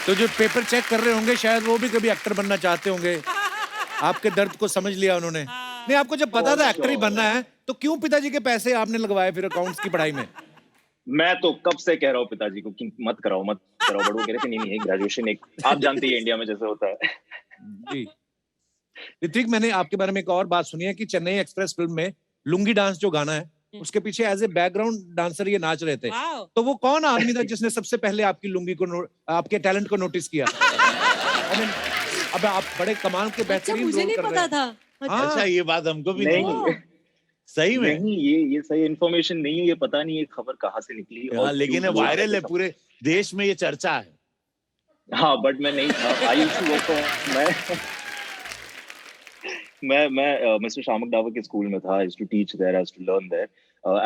तो जो पेपर चेक कर रहे होंगे शायद वो भी कभी एक्टर बनना चाहते होंगे, आपके दर्द को समझ लिया उन्होंने। नहीं, आपको जब पता था एक्टर ही बनना है तो क्यों पिताजी के पैसे आपने लगवाए फिर अकाउंट्स की पढ़ाई में? मैं तो कब से कह रहा हूँ पिताजी को कि मत कराओ मत कराओ, बट वो कह रहे थे नहीं नहीं ग्रेजुएशन एक, आप जानते हैं इंडिया में जैसे होता है। जी ऋत्विक, मैंने आपके बारे में एक और बात सुनी है कि चेन्नई एक्सप्रेस फिल्म में लुंगी डांस जो गाना है उसके पीछे एज ए बैकग्राउंड डांसर ये नाच रहे थे। तो वो कौन आदमी था जिसने सबसे पहले आपकी लुंगी को आपके टैलेंट को नोटिस किया? I mean, अब आप बड़े कमाल के अच्छा, बेहतरीन मुझे रोल नहीं कर रहे पता हैं। था। हाँ। अच्छा, ये बात हमको भी नहीं नहीं सही में। नहीं, ये सही इन्फॉर्मेशन नहीं है, ये पता नहीं ये खबर कहाँ से निकली हाँ, लेकिन ये वायरल है, पूरे देश में ये चर्चा है। हाँ, बट मैं नहीं था। आई यूज्ड टू वर्क मैं मिस्टर शामक डावर के स्कूल में था। I used to teach there, I used to learn there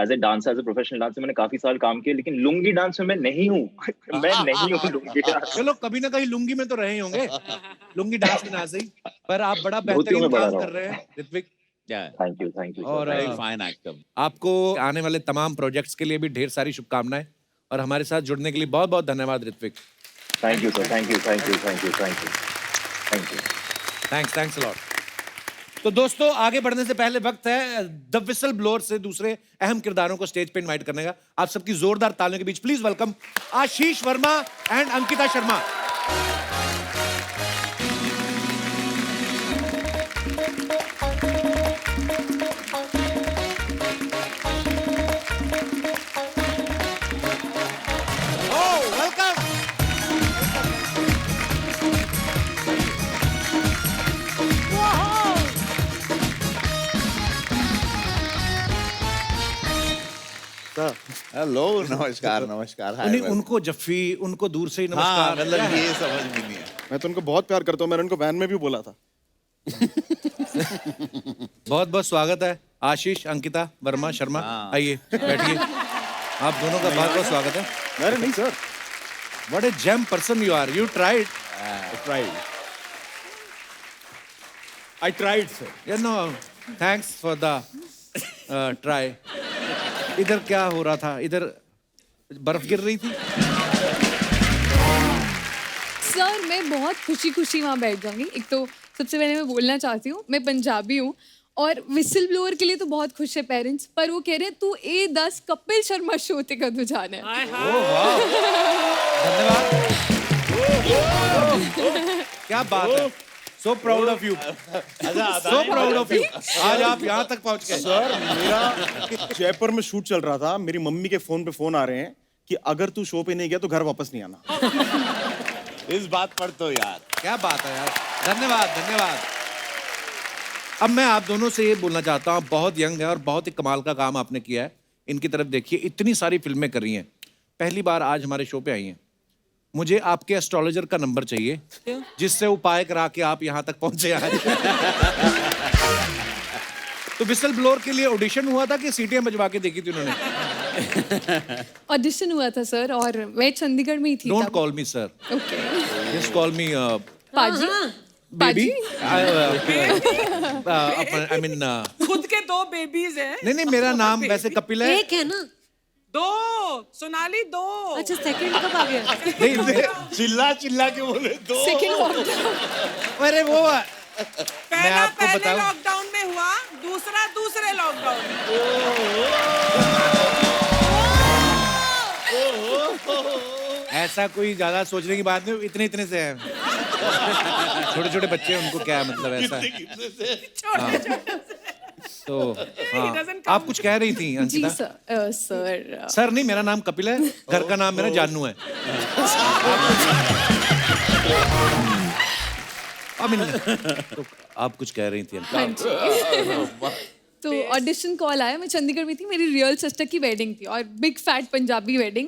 as a dancer, as a professional dancer. मैंने काफी साल काम किया, लेकिन लुंगी डांस में मैं नहीं हूँ। मैं नहीं हूँ लुंगी डांस। चलो कभी ना कहीं लुंगी में तो रहे ही होंगे, लुंगी डांस में ना सही, पर आप बड़ा धोतियों बेहतरीन में बड़ा काम रहा कर रहे हैं ऋत्विक। थैंक यू और फाइन एक्टर। आपको आने वाले तमाम प्रोजेक्ट्स के लिए भी ढेर सारी शुभकामनाएं, और हमारे साथ जुड़ने के लिए बहुत बहुत धन्यवाद Hrithik. Thank you sir, thank you thanks a lot. तो दोस्तों, आगे बढ़ने से पहले वक्त है द विसल ब्लोअर से दूसरे अहम किरदारों को स्टेज पे इनवाइट करने का। आप सबकी जोरदार तालियों के बीच please welcome Ashish Verma and Ankita Sharma. Hello, नमस्कार नमस्कार। हाय, उनको जफ्फी, उनको दूर से ही हाँ, नमस्कार। मतलब ये समझ में नहीं है। मैं तो उनको बहुत प्यार करता हूँ, मैंने उनको वैन में भी बोला था। बहुत बहुत स्वागत है आशीष, अंकिता वर्मा शर्मा। आइए बैठिए, आप दोनों का बहुत बहुत स्वागत है। अरे नहीं sir, what a gem person you are. You tried. I tried sir. You know, thanks for the try. इधर क्या हो रहा था? इधर बर्फ गिर रही थी। सर मैं बहुत खुशी खुशी वहाँ बैठ जाऊंगी। एक तो सबसे पहले मैं बोलना चाहती हूँ, मैं पंजाबी हूँ और विसल ब्लोअर के लिए तो बहुत खुश है पेरेंट्स, पर वो कह रहे हैं तू A10 कपिल शर्मा शो ते कदों जाना है। धन्यवाद। क्या बात है। So proud of you. So proud of you. आज आप यहाँ तक पहुँच गए। सर मेरा जयपुर में शूट चल रहा था, मेरी मम्मी के फोन पे फोन आ रहे हैं कि अगर तू शो पे नहीं गया तो घर वापस नहीं आना। इस बात पर तो यार क्या बात है यार, धन्यवाद धन्यवाद। अब मैं आप दोनों से ये बोलना चाहता हूँ, बहुत यंग है और बहुत ही कमाल का काम आपने किया है। इनकी तरफ देखिए, इतनी सारी फिल्में करी हैं, पहली बार आज हमारे शो पे आई हैं। मुझे आपके एस्ट्रोलॉजर का नंबर चाहिए जिससे उपाय करा के आप यहाँ तक पहुंचे आज। तो विसल ब्लोअर के लिए ऑडिशन हुआ था कि सीटियां बजवा के देखी थी उन्होंने? ऑडिशन हुआ था सर, और मैं चंडीगढ़ में ही थी। Don't call me sir, okay, just call मी पाजी। बेबी। आई पाजी? मीन खुद के 2 बेबीज हैं। नहीं, मेरा नाम वैसे कपिल है। एक है ना? 2 सोनाली 2। अच्छा, सेकंड कब आ गया? नहीं, चिल्ला चिल्ला के बोले दो। Second lockdown. अरे वो पहला आपको पहले बताऊं? लॉकडाउन में हुआ, दूसरा दूसरे लॉकडाउन में। ऐसा कोई ज्यादा सोचने की बात नहीं, इतने इतने से हैं। छोटे छोटे बच्चे हैं, उनको क्या मतलब ऐसा है। तो हाँ, आप कुछ कह रही थी जी अंकिता? सर सर नहीं, मेरा नाम कपिल है, घर का नाम मेरा जानू है। तो आप कुछ कह रही थी हाँ जी। तो ऑडिशन कॉल आया, मैं चंडीगढ़ में थी, मेरी रियल सिस्टर की वेडिंग थी और बिग फैट पंजाबी वेडिंग।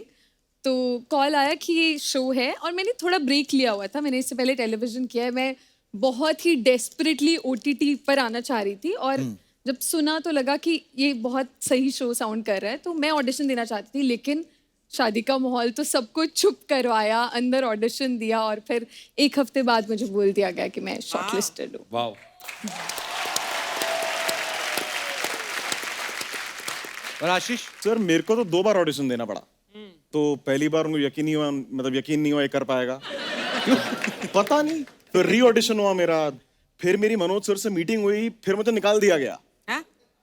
तो कॉल आया कि ये शो है और मैंने थोड़ा ब्रेक लिया हुआ था, मैंने इससे पहले टेलीविजन किया है, मैं बहुत ही डेस्परेटली OTT पर आना चाह रही थी और जब सुना तो लगा कि ये बहुत सही शो साउंड कर रहा है, तो मैं ऑडिशन देना चाहती थी, लेकिन शादी का माहौल तो सबको चुप करवाया, अंदर ऑडिशन दिया और फिर 1 हफ्ते बाद मुझे बोल दिया गया कि मैं शॉर्टलिस्टेड हूँ। वाह। और आशीष? सर मेरे को तो 2 बार ऑडिशन देना पड़ा। तो पहली बार उनको यकीन नहीं हुआ, मतलब यकीन नहीं हुआ ये कर पाएगा। क्यों? पता नहीं। फिर री ऑडिशन हुआ मेरा, फिर मेरी मनोज सर से मीटिंग हुई, फिर मुझे निकाल दिया गया।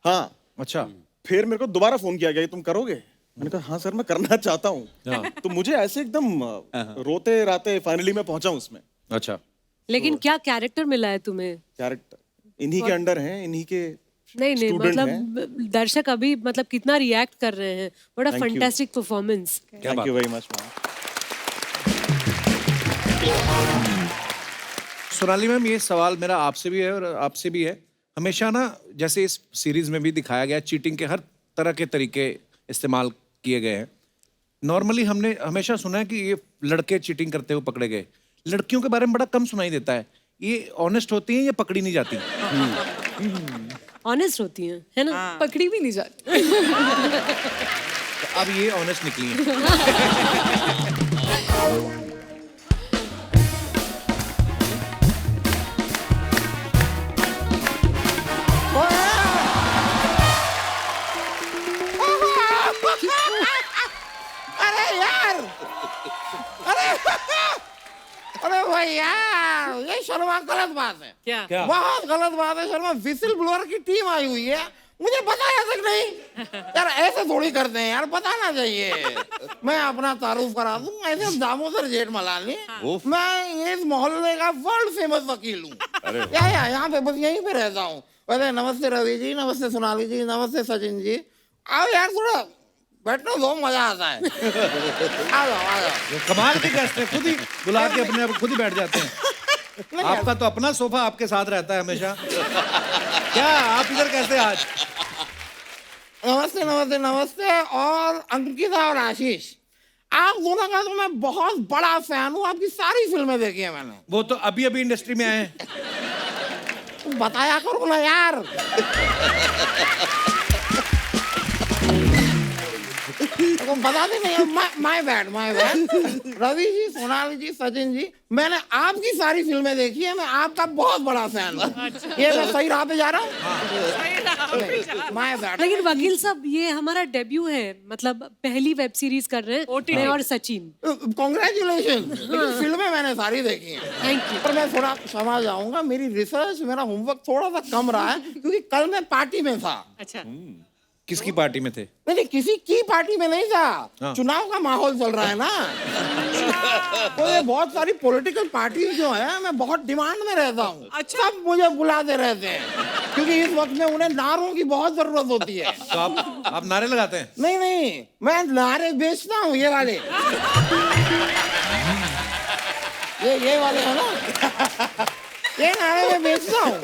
हाँ। अच्छा। फिर मेरे को दोबारा फोन किया गया, तुम करोगे? मैंने कहा हाँ सर मैं करना चाहता हूँ। तो मुझे ऐसे एकदम रोते राते फाइनली मैं पहुंचा उसमें। अच्छा। लेकिन क्या कैरेक्टर मिला है तुम्हें? कैरेक्टर इन्हीं के अंडर हैं, इन्हीं के नहीं student मतलब दर्शक अभी मतलब कितना रिएक्ट कर रहे हैं, बड़ा Thank you. Fantastic performance. Thank you very much. Sonali ma'am, ये सवाल मेरा आपसे भी है और आपसे भी है। हमेशा ना, जैसे इस सीरीज में भी दिखाया गया, चीटिंग के हर तरह के तरीके इस्तेमाल किए गए हैं। नॉर्मली हमने हमेशा सुना है कि ये लड़के चीटिंग करते हुए पकड़े गए, लड़कियों के बारे में बड़ा कम सुनाई देता है। ये ऑनेस्ट होती हैं या पकड़ी नहीं जाती? ऑनेस्ट होती हैं, है ना? पकड़ी भी नहीं जाती। तो अब ये ऑनेस्ट निकली हैं। अरे यार, अरे भाई यार, ये शर्मा गलत बात है। क्या? बहुत गलत बात है शर्मा। विसिल ब्लोअर की टीम आई हुई है, मुझे बताया तक नहीं। यार ऐसे थोड़ी करते हैं यार, बताना चाहिए। मैं अपना तारुफ करा दूं, ऐसे दामोदर जेठमलानी, मैं इस मोहल्ले का वर्ल्ड फेमस वकील हूँ। यहाँ पे बस यहीं पे रहता हूँ। वैसे नमस्ते रवि जी, नमस्ते सोनाली जी, नमस्ते सचिन जी। आओ यार, थोड़ा बैठना दो, मजा आता है। आ जाओ आ जाओ। कमाल के गेस्ट हैं, खुद ही बुला के अपने आप खुद ही बैठ जाते हैं। आपका तो अपना सोफा आपके साथ रहता है हमेशा। क्या आप इधर कैसे आज? नमस्ते नमस्ते नमस्ते। और अंकिता और आशीष, आप दोनों का तो मैं बहुत बड़ा फैन हूँ, आपकी सारी फिल्में देखी है मैंने। वो तो अभी अभी इंडस्ट्री में आए हैं। तुम बताया करो ना यार। तुम बताते नहीं। My bad my bad. Ravi ji, Sonali ji, Sachin ji, मैंने आपकी सारी फिल्में देखी है, मैं आपका बहुत बड़ा फैन हूँ। ये मैं सही राह पे जा रहा हूँ? My bad. लेकिन वकील साहब, ये हमारा डेब्यू है, मतलब पहली वेब सीरीज कर रहे हैं मैं और सचिन। कॉन्ग्रेचुलेशन। फिल्में मैंने सारी देखी हैं। Thank you. पर मैं थोड़ा क्षमा चाहूंगा, मेरी रिसर्च, मेरा होमवर्क थोड़ा सा कम रहा है, क्योंकि कल मैं पार्टी में था। अच्छा। किसकी पार्टी में थे? नहीं, किसी की पार्टी में नहीं था। चुनाव का माहौल चल रहा है ना। तो ये बहुत सारी पॉलिटिकल पार्टीज जो है, मैं बहुत डिमांड में रहता हूँ। अच्छा। सब मुझे बुलाते रहते हैं, क्योंकि इस वक्त में उन्हें नारों की बहुत जरूरत होती है। तो आप नारे लगाते हैं? नहीं, मैं नारे बेचता हूँ, ये वाले। ये वाले है ना, ये नारे में बेचता हूँ।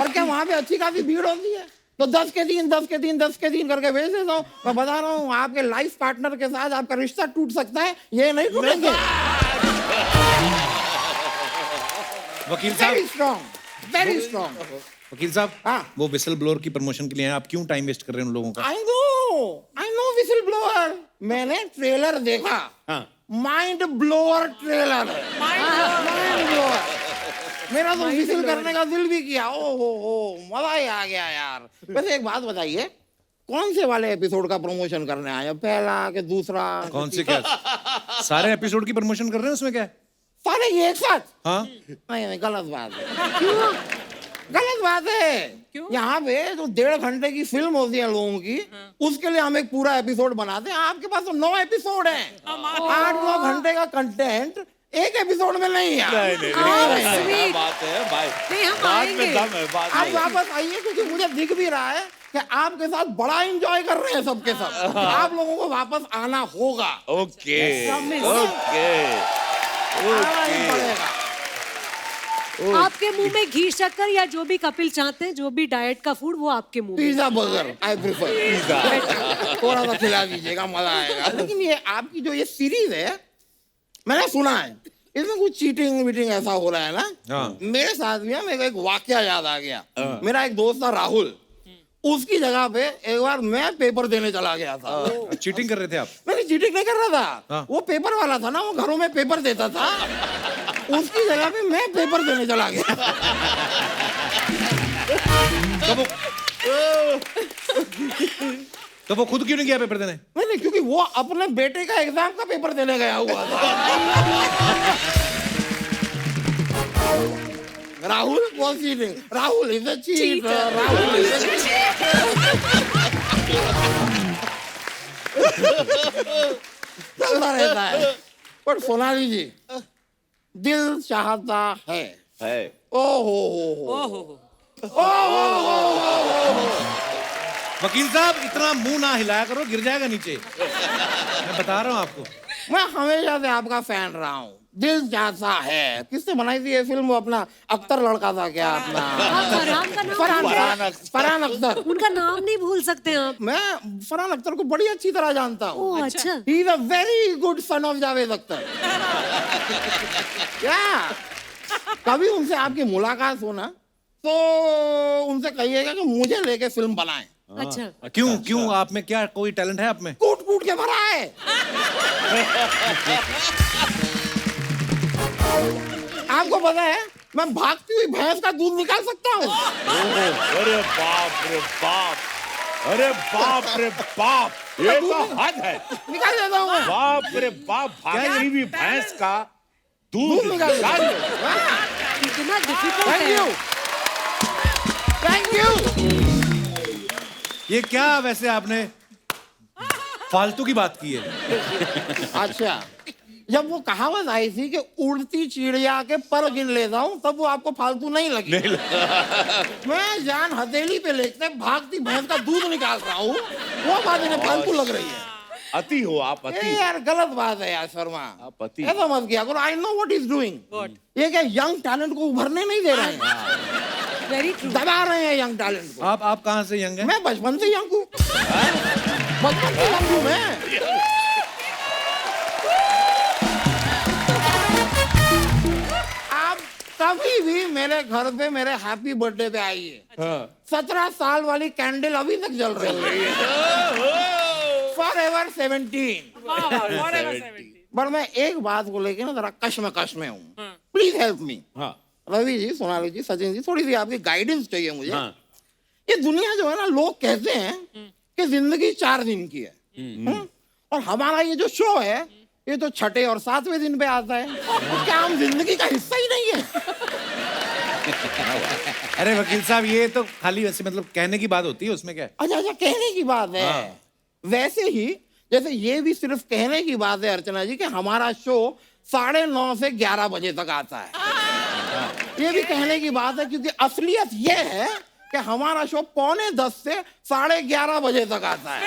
और क्या वहाँ पे अच्छी खासी भीड़ होती है, तो 10 के 3 10 के 3 10 के 3 करके भेज देता हूँ। मैं बता रहा हूँ, आपके लाइफ पार्टनर के साथ आपका रिश्ता टूट सकता है, ये नहीं टूटेंगे। वकील साहब, वेरी स्ट्रॉन्ग, वेरी स्ट्रॉन्ग। वकील साहब, हाँ। वो विसल ब्लोअर की प्रमोशन के लिए हैं, आप क्यों टाइम वेस्ट कर रहे हैं उन लोगों का? I know whistle blower. मैंने ट्रेलर देखा, mind blower trailer. Mind blower. मेरा तो विसिल करने का दिल भी किया। ओ मजा ही आ गया यार। वैसे एक बात बताइए, कौन से वाले एपिसोड का प्रमोशन करने आए? पहला कि दूसरा? कौन से? क्या सारे एपिसोड की प्रमोशन कर रहे हैं? उसमें क्या है? सारे ये एक साथ? हाँ। नहीं, गलत बात है। क्यों गलत बात है? यहाँ पे जो 1.5 घंटे की फिल्म होती है लोगों की, उसके लिए हम एक पूरा एपिसोड बनाते हैं। आपके पास तो 9 एपिसोड है। 8-9 घंटे का कंटेंट एक एपिसोड में नहीं है। नहीं, बात है भाई, बात में दम है, बात आप वापस आइए, क्योंकि मुझे दिख भी रहा है कि आपके साथ बड़ा एंजॉय कर रहे हैं सबके सब। आप लोगों को वापस आना होगा। ओके ओके आना ही पड़ेगा। आपके मुंह में घी शक्कर या जो भी कपिल चाहते हैं, जो भी डाइट का फूड, वो आपके मुंह में। Pizza burger I prefer. थोड़ा सा खिला दीजिएगा, मजा आएगा। लेकिन ये आपकी जो ये सीरीज है, मैंने सुना है इसमें कुछ चीटिंग वीटिंग ऐसा हो रहा है ना। मेरे साथ भी है, मेरे को एक वाकया याद आ गया। मेरा एक दोस्त था राहुल, उसकी जगह पे एक बार मैं पेपर देने चला गया था। चीटिंग कर रहे थे आप? मैं चीटिंग नहीं कर रहा था, वो पेपर वाला था ना, वो घरों में पेपर देता था, उसकी जगह पे मैं पेपर देने चला गया। तो वो खुद क्यों नहीं गया पेपर देने? नहीं, क्योंकि वो अपने बेटे का एग्जाम का पेपर देने गया हुआ था। Rahul was cheating. Rahul is a cheater. Rahul is a चलता रहता है। पर सोनाली जी, दिल चाहता है। ओ हो। वकील साहब, इतना मुंह ना हिलाया करो, गिर जाएगा नीचे। मैं बता रहा हूँ आपको। मैं हमेशा से आपका फैन रहा हूँ। दिल चाहता है किसने बनाई थी ये फिल्म? वो अपना अख्तर लड़का था क्या अपना? फरहान अख्तर। उनका नाम नहीं भूल सकते आप। मैं फरहान अख्तर को बड़ी अच्छी तरह जानता हूँ। ओह, अच्छा। He is a very good son of Javed Akhtar. क्या कभी उनसे आपकी मुलाकात हो ना, तो उनसे कहिएगा कि मुझे लेके फिल्म बनाएं। अच्छा। क्यों आप में क्या कोई टैलेंट है आप में? कूट कूट के भरा है। आपको पता है मैं भागती हुई भैंस का दूध निकाल सकता हूँ। अरे बाप रे बाप, अरे बाप रे बाप, ये तो हद है। निकाल देता हूँ मैं। बाप रे बाप, भागती हुई भैंस का दूध निकाल निकाल लो। इतना डिफिकल्ट थैंक है। You, thank you. ये क्या वैसे आपने फालतू की बात की है? अच्छा, जब वो कहावत आई थी कि उड़ती चिड़िया के पर गिन लेता हूँ, तब वो आपको फालतू नहीं लगी? मैं जान हथेली पे लेके भागती भैंस का दूध निकाल रहा हूँ, वो बात इन्हें फालतू लग रही है। अति हो आप, अति। यार गलत बात है यार शर्मा, आप अति। ऐसा मत किया करो। I know what is doing. ये क्या यंग टैलेंट को उभरने नहीं दे रहे हैं, वेरी ट्रू। दबा रहे हैं यंग टैलेंट को। आप कहाँ से यंग हैं? मैं बचपन से यंग हूँ, बचपन से यंग हूँ मैं। आप कभी भी मेरे घर पे मेरे हैप्पी बर्थडे पे आइए, 17 साल वाली कैंडल अभी तक जल रही है। Forever 17। पर मैं एक बात को लेके ना जरा कश्मकश में हूँ। Please help me. Ravi ji, Sonali ji, Sachin ji, थोड़ी सी आपकी गाइडेंस चाहिए मुझे। ये दुनिया जो है ना, लोग कहते हैं कि जिंदगी 4 दिन की है, और हमारा ये जो शो है ये तो 6ठे और 7वें दिन पे आता है। तो क्या हम जिंदगी का हिस्सा ही नहीं है? अरे वकील साहब, ये तो खाली वैसे मतलब कहने की बात होती है, उसमें क्या है? अच्छा, कहने की बात है। वैसे ही जैसे ये भी सिर्फ कहने की बात है अर्चना जी कि हमारा शो 9:30 से 11 बजे तक आता है। ये भी कहने की बात है, क्योंकि असलियत ये है कि हमारा शो 9:45 से 11:30 बजे तक आता है।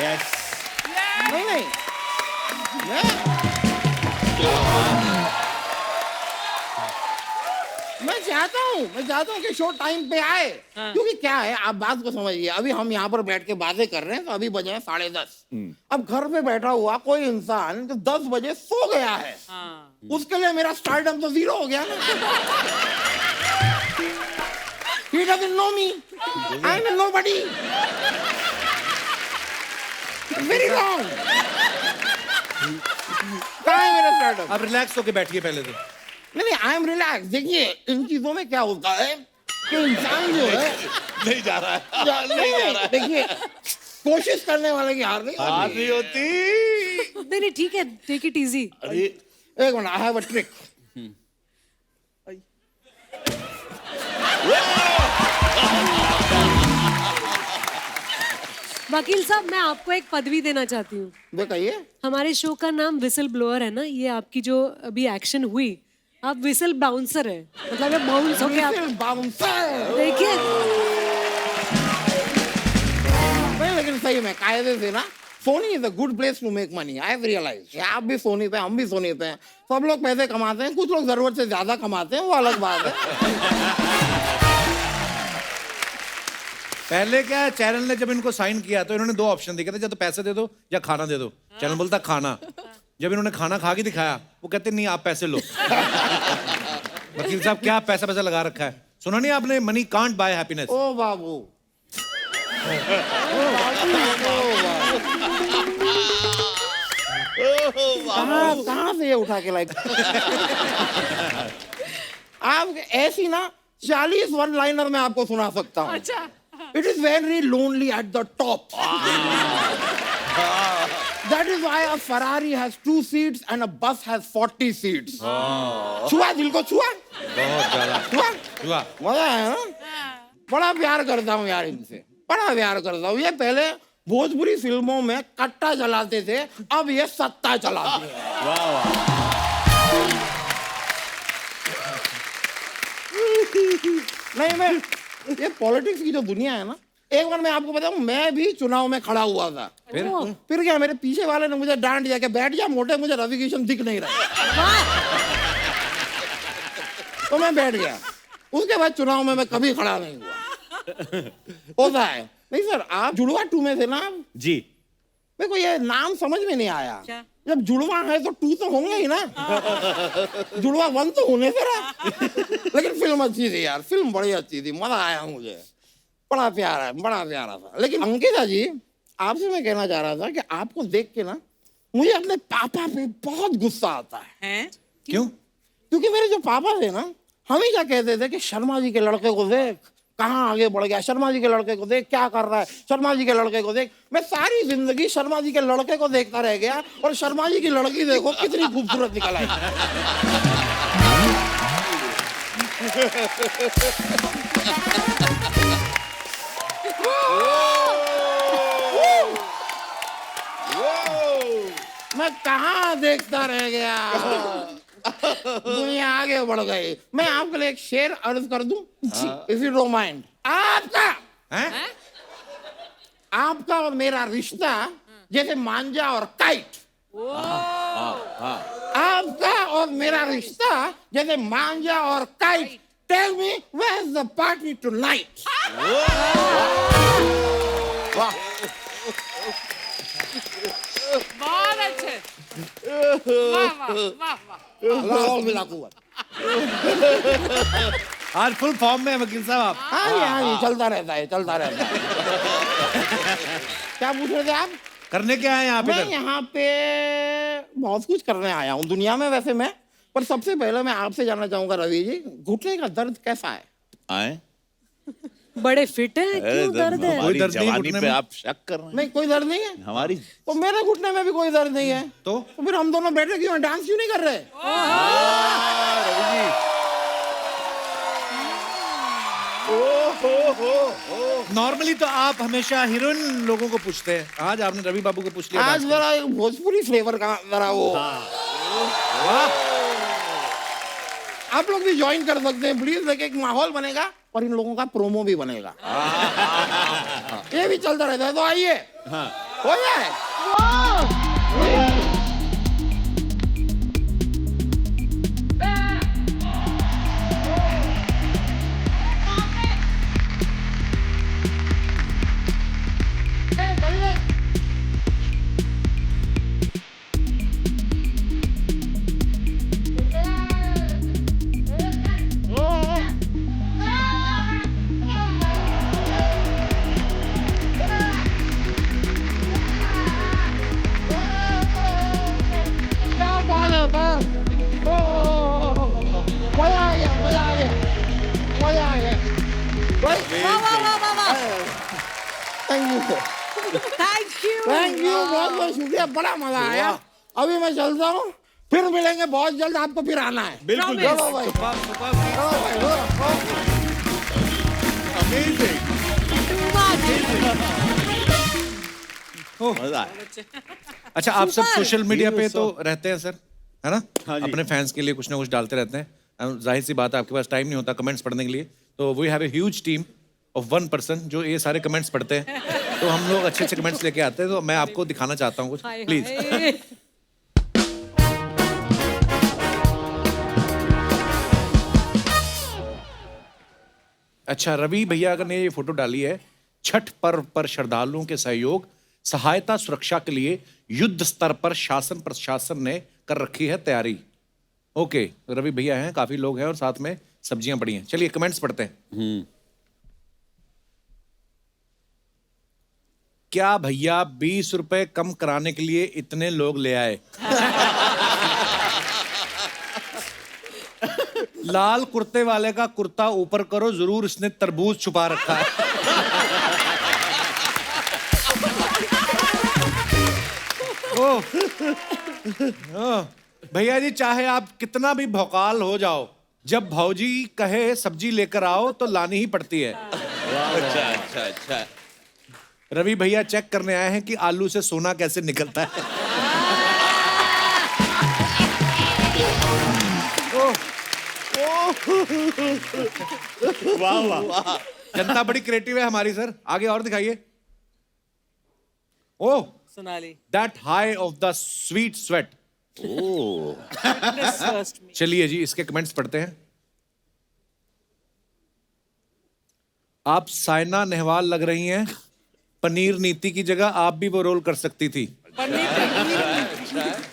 यस। नहीं, मैं चाहता हूँ कि शो टाइम पे आए। क्योंकि क्या है, आप बात को समझिए, अभी हम यहाँ पर बैठ के बातें कर रहे हैं, तो अभी बजे हैं 10:30। अब घर पे बैठा हुआ कोई इंसान जो 10 बजे सो गया है, उसके लिए मेरा स्टारडम तो 0 हो गया ना। He doesn't know me. I'm a nobody. Very wrong. कहाँ है मेरा स्टार्टअप? आप रिलैक्स होके बैठिए पहले तो। नहीं, आई एम रिलैक्स। देखिए, इन चीजों में क्या होता है कि इंसान जो है नहीं जा रहा है। देखिए, कोशिश करने वाले की हार नहीं होती। नहीं, ठीक है, टेक इट इजी। एक minute, I have a trick. वकील साहब, मैं आपको एक पदवी देना चाहती हूँ। बताइए। हमारे शो का नाम विसल ब्लोअर है ना, ये आपकी जो अभी एक्शन हुई, आप विसल बाउंसर है, मतलब ये बाउंस हो गया। बाउंसर। देखिए, नहीं, लेकिन सही में कायदे से ना Sony is a good place to make money, I have realize. आप भी सोनी पे, हम भी सोनी पे हैं, सब लोग पैसे कमाते हैं, कुछ लोग जरूरत से ज्यादा कमाते हैं, वो अलग बात है। पहले क्या है, चैनल ने जब इनको साइन किया तो इन्होंने 2 ऑप्शन दिए थे, या तो पैसे दे दो या खाना दे दो। चैनल बोलता खाना। जब इन्होंने खाना खा के दिखाया, वो कहते नहीं आप पैसे लो। वकील साहब क्या पैसा पैसा लगा रखा है, सुना नहीं आपने, मनी कांट बाय हैप्पीनेस। ओ बाबू, कहाँ से ये उठा के लाई? आप ऐसी ना 40 वन लाइनर में आपको सुना सकता हूँ। अच्छा। It is very lonely at the top. That is why a Ferrari has 2 seats and a bus has 40 seats. छुआ दिल को, छुआ बहुत ज्यादा छुआ, मजा है ना? बड़ा प्यार करता हूँ यार इनसे, बड़ा प्यार करता हूँ। ये पहले भोजपुरी फिल्मों में कट्टा चलाते थे, अब ये सत्ता चलाते हैं। नहीं, मैं ये पॉलिटिक्स की जो दुनिया है ना, एक बार मैं आपको बताऊं, मैं भी चुनाव में खड़ा हुआ था। फिर क्या, मेरे पीछे वाले ने मुझे डांट दिया कि बैठ जा मोटे, मुझे रवि किशन दिख नहीं रहा। तो मैं बैठ गया। उसके बाद चुनाव में मैं कभी खड़ा नहीं हुआ। होता है। नहीं सर, आप जुड़वा 2 में थे ना? जी। मेरे को ये नाम समझ में नहीं आया। जब जुड़वा है तो 2 तो होंगे ही ना। जुड़वा 1 तो होने से रहा। लेकिन फिल्म अच्छी थी यार, फिल्म बड़ी अच्छी थी, मजा आया मुझे, बड़ा प्यारा, बड़ा प्यारा था। लेकिन अंकिता जी, आपसे मैं कहना चाह रहा था कि आपको देख के ना मुझे अपने पापा पे बहुत गुस्सा आता है। क्यों? क्योंकि मेरे जो पापा थे ना, हमेशा कहते थे कि शर्मा जी के लड़के को देख कहाँ आगे बढ़ गया, शर्मा जी के लड़के को देख क्या कर रहा है, शर्मा जी के लड़के को देख। मैं सारी जिंदगी शर्मा जी के लड़के को देखता रह गया, और शर्मा जी की लड़की देखो कितनी खूबसूरत निकल आई। मैं कहाँ देखता रह गया, दुनिया आगे बढ़ गई। मैं आपके लिए एक शेर अर्ज कर दूं, इफ यू डोंट माइंड। आपका और मेरा रिश्ता जैसे मांझा और काइट। आपका और मेरा रिश्ता जैसे मांझा और kite. Tell me where is the party tonight. बहुत अच्छे। वाह वाह वाह वाह। आज फुल फॉर्म में है वकील साहब आप। हाँ जी, चलता रहता है, चलता रहता है। क्या पूछ रहे थे आप? करने क्या है यहाँ पे? मैं यहाँ पे बहुत कुछ करने आया हूँ दुनिया में वैसे मैं, पर सबसे पहले मैं आपसे जानना चाहूंगा रवि जी, घुटने का दर्द कैसा है? आए? बड़े फिट है, क्यों दर्द है? कोई दर्द नहीं घुटने में? आप शक कर रहे हैं? नहीं, कोई दर्द नहीं है हमारी। तो मेरे घुटने में भी कोई दर्द नहीं है, तो फिर हम दोनों बैठे क्यों, डांस क्यों नहीं कर रहे? नॉर्मली तो आप हमेशा हीरोइन लोगों को पूछते हैं, आज आपने रवि बाबू को पूछ लिया। आज जरा भोजपुरी फ्लेवर का जरा वो। आप लोग भी ज्वाइन कर सकते हैं प्लीज, देखिए एक माहौल बनेगा और इन लोगों का प्रोमो भी बनेगा। ये भी चलता रहता है, तो आइए हो जाए। थैंक यू, बहुत बहुत शुक्रिया, बड़ा मजा आया। अभी मैं चलता हूँ, फिर मिलेंगे बहुत जल्द, आपको फिर आना है। बिल्कुल चलो भाई। मजा आया। अच्छा, आप सब सोशल मीडिया पे तो रहते हैं सर, है ना? हाँ जी। अपने फैंस के लिए कुछ ना कुछ डालते रहते हैं। जाहिर सी बात है आपके पास टाइम नहीं होता कमेंट्स पढ़ने के लिए, तो we have a huge team of 1 person जो ये सारे कमेंट्स पढ़ते हैं। तो हम लोग अच्छे अच्छे कमेंट्स लेके आते हैं, तो मैं आपको दिखाना चाहता हूँ कुछ, हाय प्लीज। हाय। अच्छा, रवि भैया ने ये फोटो डाली है, छठ पर्व पर श्रद्धालुओं के सहयोग सहायता सुरक्षा के लिए युद्ध स्तर पर शासन प्रशासन ने कर रखी है तैयारी। ओके, रवि भैया हैं, काफी लोग हैं और साथ में सब्जियां पड़ी हैं। चलिए कमेंट्स पढ़ते हैं। क्या भैया 20 रुपए कम कराने के लिए इतने लोग ले आए? लाल कुर्ते वाले का कुर्ता ऊपर करो, जरूर इसने तरबूज छुपा रखा है। ओह, भैया जी, चाहे आप कितना भी भौकाल हो जाओ, जब भौजी कहे सब्जी लेकर आओ तो लानी ही पड़ती है। अच्छा अच्छा अच्छा। रवि भैया चेक करने आए हैं कि आलू से सोना कैसे निकलता है। वाह वाह, जनता बड़ी क्रिएटिव है हमारी सर। आगे और दिखाइए। Oh, Sonali that high of the sweet sweat. First में चलिए जी, इसके कमेंट्स पढ़ते हैं। आप साइना नेहवाल लग रही हैं, पनीर नीति की जगह आप भी वो रोल कर सकती थी।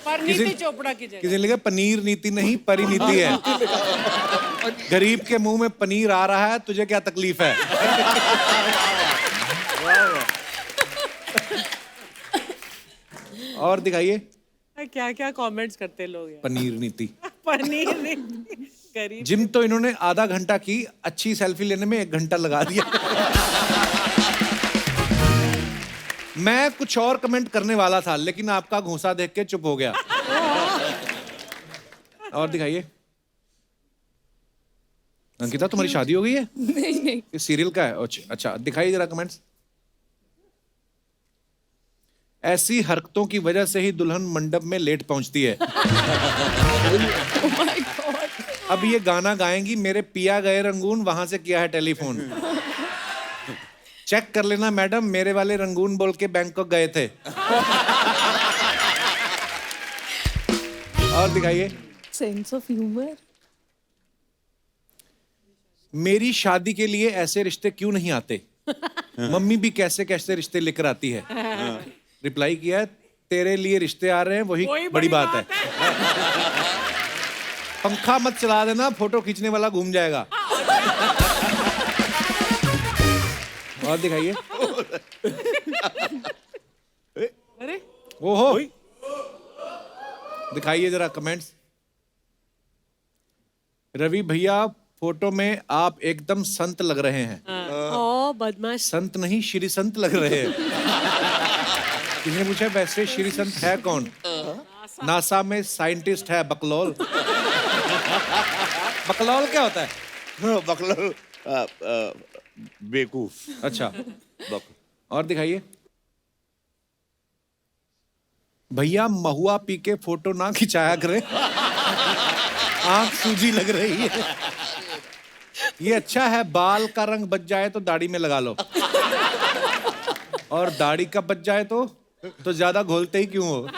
परिणीति चोपड़ा की जगह। किसी ने लिखा पनीर नीति नहीं, परिनीति है। गरीब के मुंह में पनीर आ रहा है, तुझे क्या तकलीफ है? और दिखाइए। क्या क्या कमेंट्स करते लोग यार। पनीर नीति। पनीर नहीं, गरीब। जिम तो इन्होंने आधा घंटा की, अच्छी सेल्फी लेने में 1 घंटा लगा दिया। मैं कुछ और कमेंट करने वाला था, लेकिन आपका घूंसा देख के चुप हो गया। और दिखाइए। अंकिता, तुम्हारी शादी हो गई है? नहीं नहीं। ये सीरियल का है? अच्छा, दिखाइए जरा कमेंट्स। ऐसी हरकतों की वजह से ही दुल्हन मंडप में लेट पहुंचती है। Oh my God. अब ये गाना गाएंगी, मेरे पिया गए रंगून, वहां से किया है टेलीफोन। चेक कर लेना मैडम, मेरे वाले रंगून बोल के बैंकॉक गए थे। और दिखाइए। Sense of humour. मेरी शादी के लिए ऐसे रिश्ते क्यों नहीं आते? मम्मी भी कैसे कैसे रिश्ते लेकर आती है। रिप्लाई किया है, तेरे लिए रिश्ते आ रहे हैं, वही बड़ी बात है। पंखा मत चला देना, फोटो खींचने वाला घूम जाएगा। और दिखाइए। अरे ओहो, दिखाइए जरा कमेंट्स। रवि भैया, फोटो में आप एकदम संत लग रहे हैं। ओ बदमाश। संत नहीं, श्री संत लग रहे हैं। किसी ने पूछा वैसे श्री संत है कौन? नासा में साइंटिस्ट है बकलोल। बकलोल क्या होता है? बकलोल बेवकूफ। अच्छा, और दिखाइए। भैया, महुआ पी के फोटो ना खिंचाया करें, आंख सूजी लग रही है। ये अच्छा है, बाल का रंग बच जाए तो दाढ़ी में लगा लो, और दाढ़ी का बच जाए तो ज्यादा घोलते ही क्यों हो।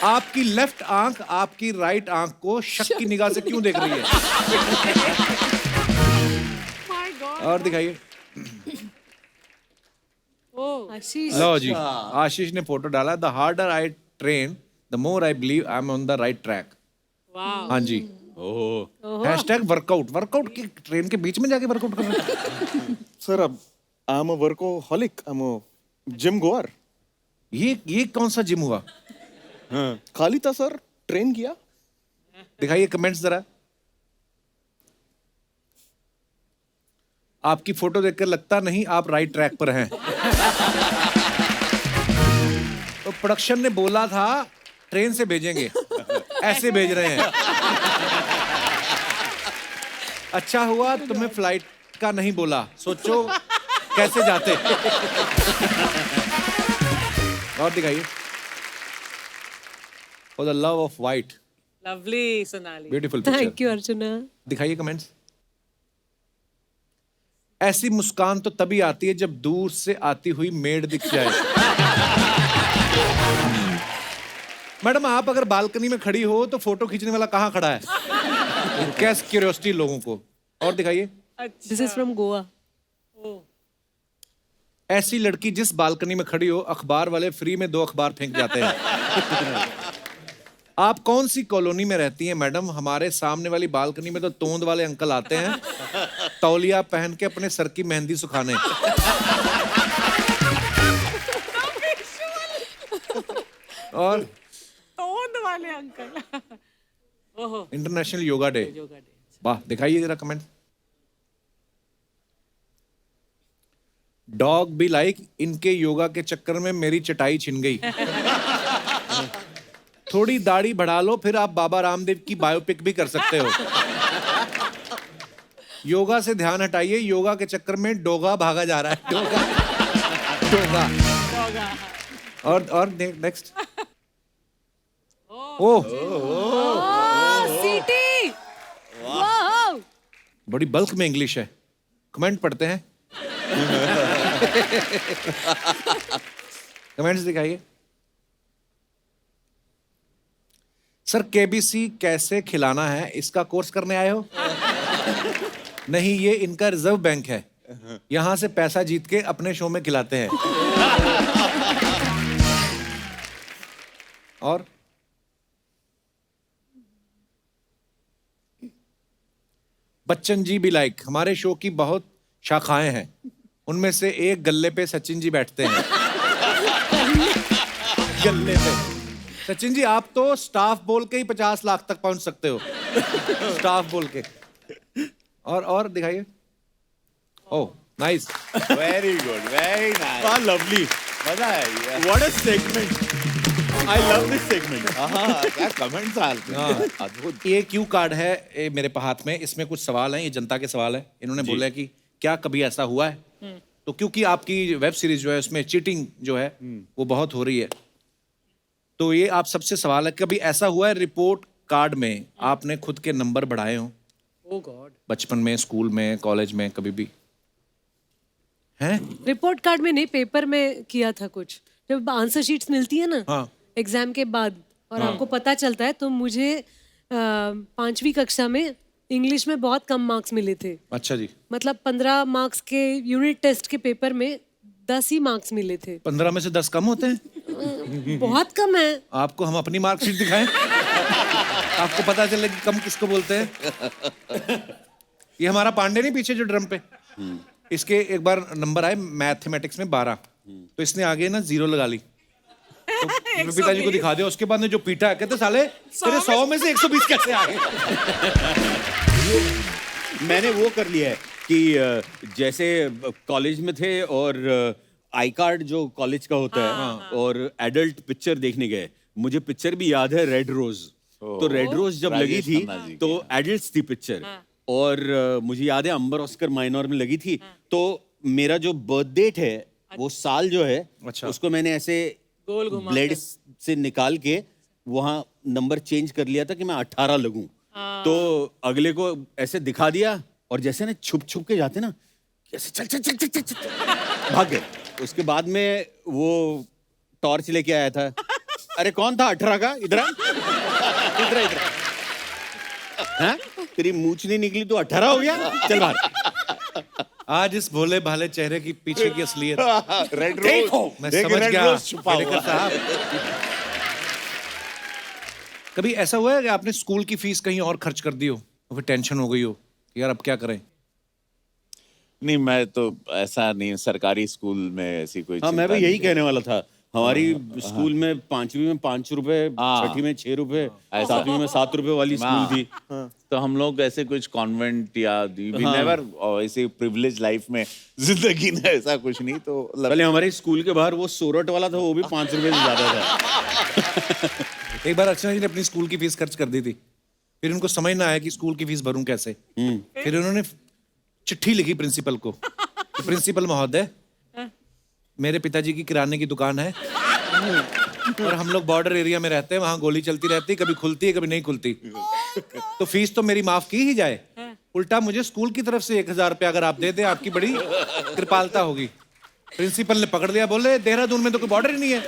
आपकी लेफ्ट आंख आपकी राइट आंख को शक की निगाह से क्यों देख रही है? और दिखाइए। आशीष। लो जी, आशीष ने फोटो डाला। The harder I train, the more I believe I am on the right track. हाँ जी। Hashtag workout. वर्कआउट की ट्रेन के बीच में जाके वर्कआउट कर रहे हैं। सर, अब I am a workaholic, I am a gym गोअर। ये कौन सा जिम हुआ? हाँ, खाली था सर, ट्रेन किया। दिखाइए कमेंट्स जरा। आपकी फोटो देखकर लगता नहीं आप राइट ट्रैक पर हैं। तो प्रोडक्शन ने बोला था ट्रेन से भेजेंगे, ऐसे भेज रहे हैं। अच्छा हुआ तुम्हें फ्लाइट का नहीं बोला, सोचो कैसे जाते। और दिखाइए। For the love of white. Lovely Sonali. Beautiful picture. Thank you Archana. दिखाइए कमेंट्स। ऐसी मुस्कान तो तभी आती है जब दूर से आती हुई मेड दिख जाए। मैडम आप अगर बालकनी में खड़ी हो तो फोटो खींचने वाला कहाँ खड़ा है? कैस क्यूरियोसिटी लोगों को। और दिखाइए। This is from Goa. ऐसी लड़की जिस बालकनी में खड़ी हो अखबार वाले फ्री में 2 अखबार फेंक जाते हैं। आप कौन सी कॉलोनी में रहती हैं मैडम? हमारे सामने वाली बालकनी में तो तोंद वाले अंकल आते हैं तौलिया पहन के अपने सर की मेहंदी सुखाने। और तोंद वाले अंकल। ओहो। International yoga day. वाह, दिखाइए जरा कमेंट। डॉग भी लाइक इनके योगा के चक्कर में मेरी चटाई छिन गई। थोड़ी दाढ़ी बढ़ा लो फिर आप बाबा रामदेव की बायोपिक भी कर सकते हो। योगा से ध्यान हटाइए, योगा के चक्कर में डोगा भागा जा रहा है। डोगा डोगा। और नेक्स्ट। ओह सीटी। वाह, बड़ी बल्क में इंग्लिश है। कमेंट पढ़ते हैं। कमेंट्स दिखाइए। सर केबीसी कैसे खिलाना है इसका कोर्स करने आए हो? नहीं, ये इनका रिजर्व बैंक है, यहां से पैसा जीत के अपने शो में खिलाते हैं। और बच्चन जी भी लाइक हमारे शो की बहुत शाखाएं हैं, उनमें से एक गल्ले पे सचिन जी बैठते हैं। गल्ले पे सचिन जी आप तो स्टाफ बोल के ही 50 लाख तक पहुंच सकते हो। स्टाफ बोल के। और दिखाइए। Oh nice, very good, very nice, वाह लवली, मजा आया। What a segment, I love this segment. क्या कमेंट्स आते हैं, अद्भुत। ये क्यू कार्ड है ये मेरे हाथ में, इसमें कुछ सवाल हैं, ये जनता के सवाल है। इन्होंने बोला है कि क्या कभी ऐसा हुआ है? तो क्योंकि आपकी वेब सीरीज जो है उसमें चीटिंग जो है वो बहुत हो रही है, तो ये आप सबसे सवाल है, कभी ऐसा हुआ है रिपोर्ट कार्ड में आपने खुद के नंबर बढ़ाए हो? ओह गॉड। बचपन में, स्कूल में, कॉलेज में, कभी भी हैं? रिपोर्ट कार्ड में नहीं, पेपर में किया था कुछ। जब आंसर शीट्स मिलती है ना हाँ। एग्जाम के बाद और आपको पता चलता है, तो मुझे 5वीं कक्षा में इंग्लिश में बहुत कम मार्क्स मिले थे। अच्छा जी। मतलब 15 मार्क्स के यूनिट टेस्ट के पेपर में 10 ही मार्क्स मिले थे। 15 में से 10 कम होते हैं? बहुत कम है। आपको हम अपनी मार्कशीट दिखाएं, आपको पता चले कि कम किसको बोलते हैं। ये हमारा पांडे नहीं पीछे जो ड्रम पे, इसके एक बार नंबर आए मैथमेटिक्स में 12, तो इसने आगे ना 0 लगा ली। तो पिताजी को दिखा दिया, उसके बाद ने जो पीटा, कहते साले तेरे 100 में से 120 कैसे आ गए? मैंने वो कर लिया है कि जैसे कॉलेज में थे और आई कार्ड जो कॉलेज का होता है और एडल्ट पिक्चर देखने गए, मुझे पिक्चर भी याद है, रेड रोज। तो रेड रोज जब लगी थी तो एडल्ट्स थी पिक्चर, और मुझे याद है अंबर ऑस्कर माइनर में लगी थी। तो मेरा जो बर्थ डेट है वो साल जो है, उसको मैंने ऐसे ब्लेड से निकाल के वहां नंबर चेंज कर लिया था कि मैं 18 लगूं। तो अगले को ऐसे दिखा दिया, और जैसे ना छुप छुप के जाते ना, ऐसे चल चल चल चल चल, चल भाग गए। उसके बाद में वो टॉर्च लेके आया था। अरे कौन था 18 का? इधर इधर इधर। हाँ? तेरी मूंछ नहीं निकली तो 18 हो गया? चल बाहर। आज इस भोले भाले चेहरे की पीछे की असलियत रेड रोज, मैं समझ गया पटेकर साहब। कभी ऐसा हुआ है कि आपने स्कूल की फीस कहीं और खर्च कर दी हो, तो फिर टेंशन हो गई हो कि यार अब क्या करें? नहीं, मैं तो ऐसा नहीं, सरकारी स्कूल में ऐसी कोई हाँ, मैं भी यही कहने वाला था। हमारी स्कूल में 5वीं में 5 रुपए, 6वीं में 6 रुपए, 7वीं में 7 रुपए वाली स्कूल थी। तो हम लोग ऐसे कुछ कॉन्वेंट या नेवर ऐसे प्रिविलेज लाइफ में जिंदगी में ऐसा कुछ नहीं। तो पहले हमारे स्कूल के बाहर वो सोरठ वाला था, वो भी 5 रुपए से ज्यादा था। एक बार अर्चना जी ने अपनी स्कूल की फीस खर्च कर दी थी, फिर उनको समझ ना आया कि स्कूल की फीस भरूं कैसे। फिर उन्होंने चिट्ठी लिखी प्रिंसिपल को, तो प्रिंसिपल महोदय, मेरे पिताजी की किराने की दुकान है और हम लोग बॉर्डर एरिया में रहते हैं, वहां गोली चलती रहती, कभी खुलती है कभी नहीं खुलती, तो फीस तो मेरी माफ की ही जाए। उल्टा मुझे स्कूल की तरफ से 1000 रुपया अगर आप दे दें, आपकी बड़ी कृपालता होगी। प्रिंसिपल ने पकड़ लिया, बोले देहरादून में तो कोई बॉर्डर ही नहीं है,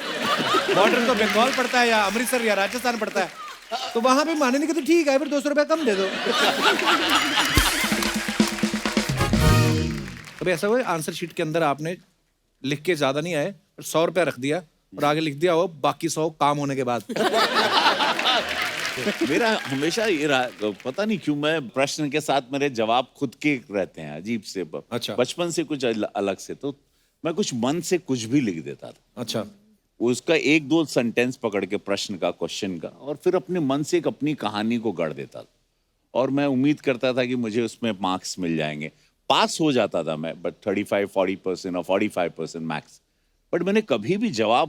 बॉर्डर तो बंगाल पड़ता है या अमृतसर या राजस्थान पड़ता है। तो वहां पे माने नहीं, कहते ठीक है फिर 200 रुपया कम दे दो। कभी ऐसा हुआ आंसर शीट के अंदर आपने लिख के ज्यादा नहीं आए और 100 रुपया रख दिया और आगे लिख दिया हो बाकी 100 काम होने के बाद? मेरा हमेशा ये रहा, पता नहीं क्यों मैं प्रश्न के साथ मेरे जवाब खुद के रहते हैं, अजीब से। अच्छा। बचपन से कुछ अलग से, तो मैं कुछ मन से कुछ भी लिख देता था। अच्छा। उसका 1-2 सेंटेंस पकड़ के प्रश्न का, क्वेश्चन का, और फिर अपने मन से एक अपनी कहानी को गढ़ देता था और मैं उम्मीद करता था कि मुझे उसमें मार्क्स मिल जाएंगे। पास हो जाता था मैं, बट 35-40% और 45% मैक्स। बट मैंने कभी भी जवाब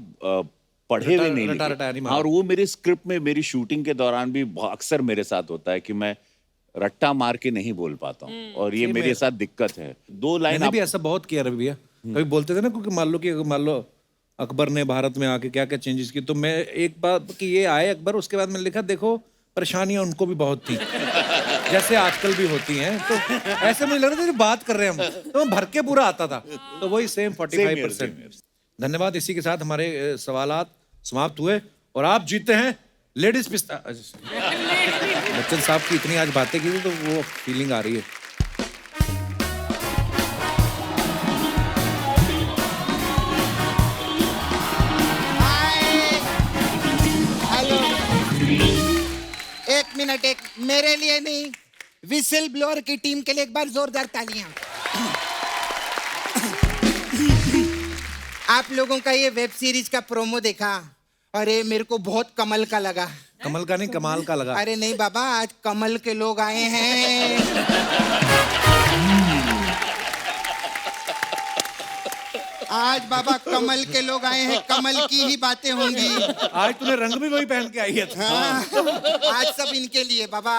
पढ़े हुए नहीं लिखे। और वो मेरे स्क्रिप्ट में, मेरी शूटिंग के दौरान भी अक्सर मेरे साथ होता है कि मैं रट्टा मार के नहीं बोल पाता हूँ, और ये मेरे साथ दिक्कत है। 2 लाइन मैंने भी ऐसा बहुत किया रवि भैया। कभी बोलते थे ना, क्योंकि मान लो अकबर ने भारत में आके क्या क्या चेंजेस की, तो मैं एक बात कि ये आए अकबर, उसके बाद मैंने लिखा देखो परेशानियां उनको भी बहुत थी जैसे आजकल भी होती हैं। तो ऐसे मुझे लग रहा था कि बात कर रहे हैं हम, तो मैं भर के पूरा आता था। तो वही सेम 45%। धन्यवाद। इसी के साथ हमारे सवालात समाप्त हुए और आप जीते हैं लेडीज पिस्ता। बच्चन साहब की इतनी आज बातें की थी तो वो फीलिंग आ रही है। हेलो, एक मिनट, एक मेरे लिए नहीं, विसल ब्लोअर की टीम के लिए एक बार जोरदार तालियां। आप लोगों का ये वेब सीरीज का प्रोमो देखा, अरे मेरे को बहुत कमल का लगा। कमल का नहीं, कमाल का लगा। अरे नहीं बाबा, आज कमल के लोग आए हैं। आज बाबा कमल के लोग आए हैं, कमल की ही बातें होंगी। आज तूने रंग भी वही पहन के आई है। हाँ, आज सब इनके लिए बाबा।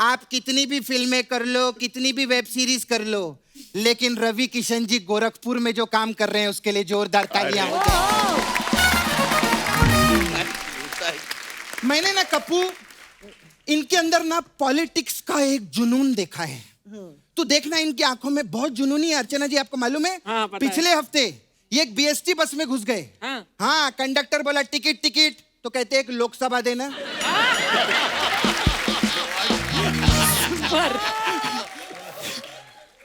आप कितनी भी फिल्में कर लो, कितनी भी वेब सीरीज कर लो, लेकिन रवि किशन जी गोरखपुर में जो काम कर रहे हैं उसके लिए जोरदार तालियां हो जाए। मैंने ना कप्पू, इनके अंदर ना पॉलिटिक्स का एक जुनून देखा है। तो देखना, इनकी आंखों में बहुत जुनूनी है। अर्चना जी, आपको मालूम है? हाँ, पिछले हफ्ते ये एक बीएसटी बस में घुस गए। हाँ, कंडक्टर बोला टिकट टिकट, तो कहते एक लोकसभा देना।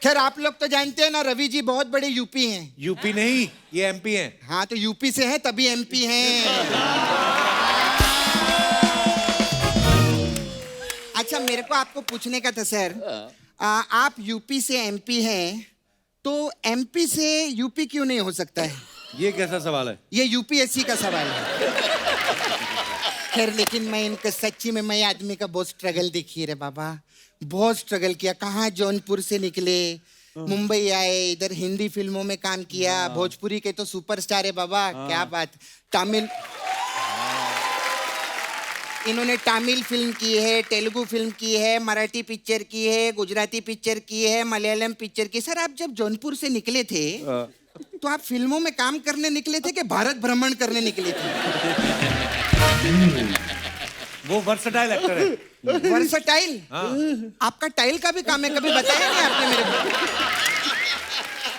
खैर, आप लोग तो जानते हैं ना, रवि जी बहुत बड़े यूपी हैं। यूपी नहीं, ये एमपी हैं। हाँ, तो यूपी से हैं तभी एमपी हैं। अच्छा, मेरे को आपको पूछने का था सर, आप यूपी से एमपी हैं, तो एमपी से यूपी क्यों नहीं हो सकता है? ये कैसा सवाल है? ये यूपीएससी का सवाल है। खैर, लेकिन मैं इनका सच्ची में, मैं आदमी का बहुत स्ट्रगल देखी रे बाबा, बहुत स्ट्रगल किया। कहाँ जौनपुर से निकले, मुंबई आए, इधर हिंदी फिल्मों में काम किया, भोजपुरी के तो सुपरस्टार है बाबा, क्या बात। तमिल, इन्होंने तमिल फिल्म की है, तेलुगु फिल्म की है, मराठी पिक्चर की है, गुजराती पिक्चर की है, मलयालम पिक्चर की। सर, आप जब जौनपुर से निकले थे तो आप फिल्मों में काम करने निकले थे कि भारत भ्रमण करने निकले थे? वो वर्सटाइल एक्टर है। वर्सटाइल? आपका टाइल का भी काम है, कभी बताया नहीं आपने मेरे को।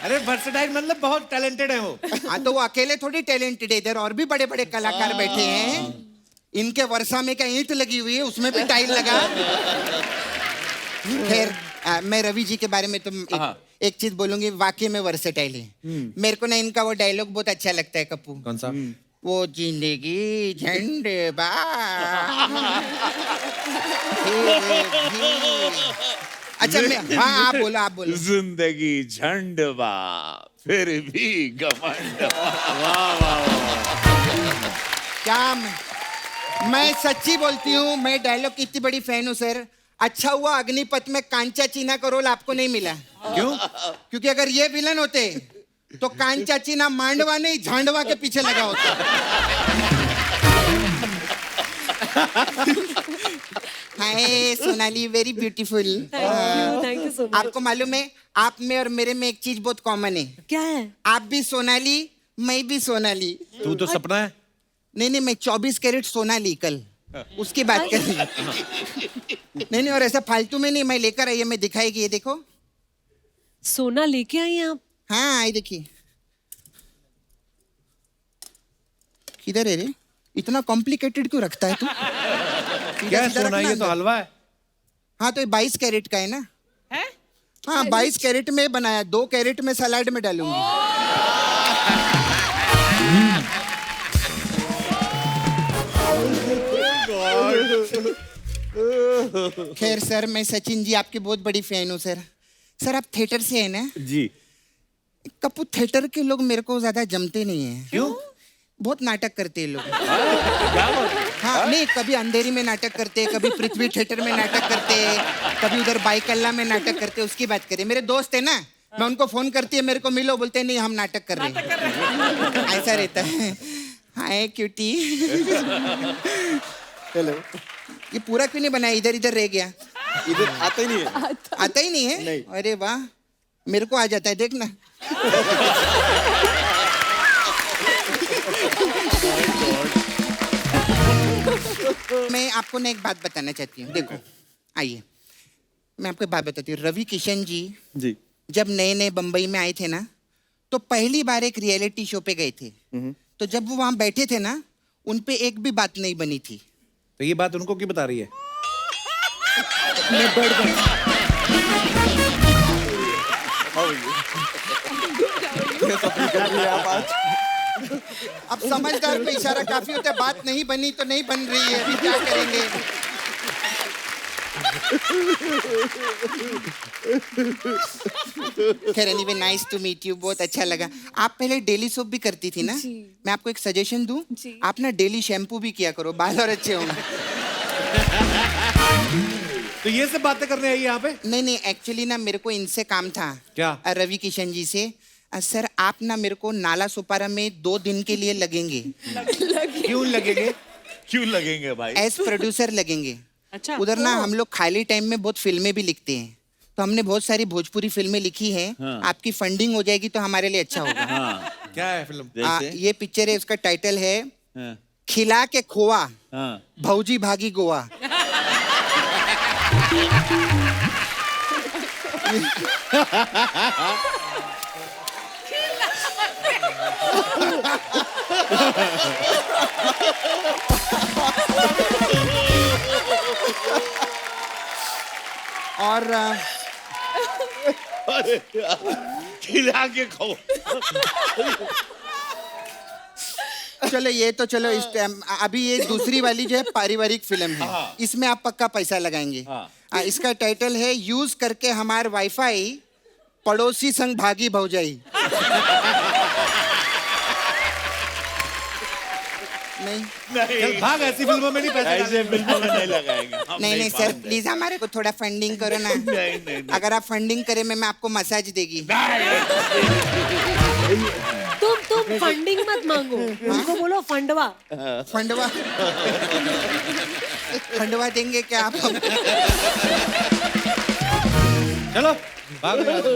अरे वर्सटाइल मतलब बहुत टैलेंटेड है वो। हाँ, तो वो अकेले थोड़ी टैलेंटेड है, इधर और भी बड़े बड़े कलाकार बैठे हैं। इनके वर्षा में क्या ईंट लगी हुई है, उसमें भी टाइल लगा। खैर, मैं रवि जी के बारे में तो एक चीज बोलूंगी, वाकई में वर्सेटाइल है। मेरे को ना इनका वो डायलॉग बहुत अच्छा लगता है कप्पू। कौन सा? वो जिंदगी झंडे बा। अच्छा, हाँ, आप बोलो, आप बोलो। जिंदगी झंडवा फिर भी घमंड। वाह वाह वाह। क्या मैं सच्ची बोलती हूँ, मैं डायलॉग की इतनी बड़ी फैन हूँ सर। अच्छा हुआ अग्निपथ में कांचा चीना का रोल आपको नहीं मिला। क्यों? क्योंकि अगर ये विलन होते तो कांचा चीना मांडवा नहीं, झांडवा के पीछे लगा होता। Hi Sonali, very beautiful. Thank you so much. आपको मालूम है, आप में और मेरे में एक चीज बहुत कॉमन है। क्या है? आप भी सोनाली, मैं भी सोनाली। तू तो सपना है। नहीं, मैं 24 कैरेट सोना ली कल, उसकी बात कर रही। नहीं, और ऐसा फालतू में नहीं, मैं लेकर आई है, मैं दिखाएगी, ये देखो। सोना लेके आई हैं आप? हाँ, आई देखिए। किधर है रे? इतना कॉम्प्लिकेटेड क्यों रखता है तू? क्या है सोना? ये तो हलवा है। हाँ, तो ये 22 कैरेट का है ना? है? हाँ, 22 कैरेट में बनाया, 2 कैरेट में सलाड में डालूंगी। खैर सर, मैं सचिन जी आपकी बहुत बड़ी फैन हूँ सर। सर, आप थिएटर से हैं ना? जी। कपूर, थिएटर के लोग मेरे को ज्यादा जमते नहीं हैं। क्यों? बहुत नाटक करते हैं लोग। हाँ, नहीं, कभी अंधेरी में नाटक करते हैं, कभी पृथ्वी थिएटर में नाटक करते हैं, कभी उधर बाईकल्ला में नाटक करते हैं। उसकी बात करें, मेरे दोस्त है ना, मैं उनको फोन करती है, मेरे को मिलो, बोलते हैं नहीं हम नाटक कर रहे हैं। ऐसा रहता है। हाय क्यूटी। हेलो। ये पूरा क्यों नहीं बनाया? इधर इधर रह गया। इधर आता ही नहीं है। आता ही नहीं है? नहीं। अरे वाह, मेरे को आ जाता है, देखना। मैं आपको ना एक बात बताना चाहती हूँ। देखो, आइए, मैं आपको एक बात बताती हूँ। रवि किशन जी जब नए नए बम्बई में आए थे ना, तो पहली बार एक रियलिटी शो पे गए थे। तो जब वो वहां बैठे थे ना, उन पे एक भी बात नहीं बनी थी। तो ये बात उनको क्यों बता रही है? मैं बढ़ गया। अब समझदार पे इशारा काफी होता है। बात नहीं बनी तो नहीं बन रही है, अभी क्या करेंगे? खैर, anyway, nice to meet you, बहुत अच्छा लगा। आप पहले डेली सोप भी करती थी ना? मैं आपको एक सजेशन दूं, आप ना डेली शैम्पू भी किया करो, बाल और अच्छे होंगे। तो ये सब बातें करने आई यहाँ पे? नहीं, एक्चुअली ना मेरे को इनसे काम था। क्या? रवि किशन जी से। सर, आप ना मेरे को नाला सुपारा में 2 दिन के लिए लगेंगे। क्यों लगेंगे? क्यों लगेंगे भाई? एज प्रोड्यूसर लगेंगे। अच्छा। उधर ना हम लोग खाली टाइम में बहुत फिल्में भी लिखते हैं, तो हमने बहुत सारी भोजपुरी फिल्में लिखी हैं। हाँ। आपकी फंडिंग हो जाएगी तो हमारे लिए अच्छा होगा। हाँ। क्या है फिल्म? जैसे? ये पिक्चर है, उसका टाइटल है हाँ। खिला के खोआ, हाँ। भौजी भागी गोवा। और खिला के खाओ। चलो, ये तो चलो, इस टाइम अभी ये दूसरी वाली जो है पारिवारिक फिल्म है। हाँ। इसमें आप पक्का पैसा लगाएंगे। हाँ। इसका टाइटल है यूज करके हमार वाईफाई, पड़ोसी संग भागी भौजाई। नहीं चल भाग, ऐसी फिल्मों में नहीं पैसे ऐसे फिल्मों में नहीं लगाएंगे। हम नहीं सर, मानते। प्लीज हमारे को थोड़ा फंडिंग करो ना। नहीं। अगर आप फंडिंग करें, मैं आपको मसाज देगी। तुम फंडिंग मत मांगो, उनको बोलो फंडवा। फंडवा फंडवा देंगे क्या आप? चलो भाग यहाँ से।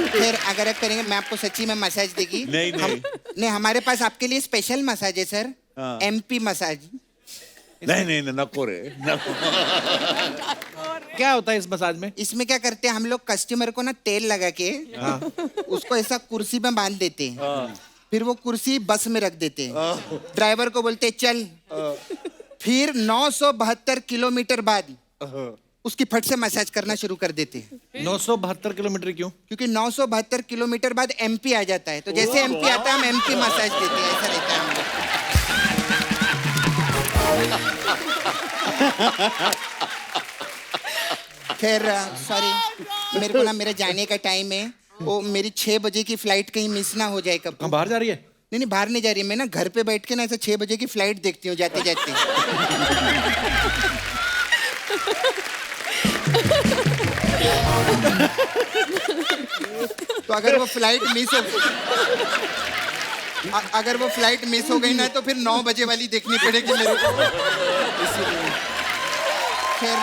फिर अगर आप करेंगे, मैं आपको सच्ची में मसाज देगी। नहीं। नहीं, हमारे पास आपके लिए स्पेशल मसाज है सर। हाँ। MP massage. नहीं नको रे, नको। क्या होता है इस मसाज में? इसमें क्या करते हैं हम लोग, कस्टमर को ना तेल लगा के उसको ऐसा कुर्सी में बांध देते हैं। फिर वो कुर्सी बस में रख देते हैं। ड्राइवर को बोलते हैं चल। फिर 972 किलोमीटर बाद उसकी फट से मसाज करना शुरू कर देते हैं। 972 किलोमीटर क्यों? क्योंकि 972 किलोमीटर बाद MP आ जाता है, तो जैसे MP आता है हम MP मसाज देते हैं। ऐसा रहता है हम लोग। खैर, सॉरी, मेरे को ना मेरे जाने का टाइम है। वो मेरी 6 बजे की फ्लाइट कहीं मिस ना हो जाए। कब हम बाहर जा रही है? नहीं, बाहर नहीं जा रही। मैं ना घर पे बैठ के ना ऐसा 6 बजे की फ्लाइट देखती हूँ जाते जाते। तो अगर वो फ्लाइट मिस हो गई ना, तो फिर 9 बजे वाली देखनी पड़ेगी मेरे को। इसीलिए खैर,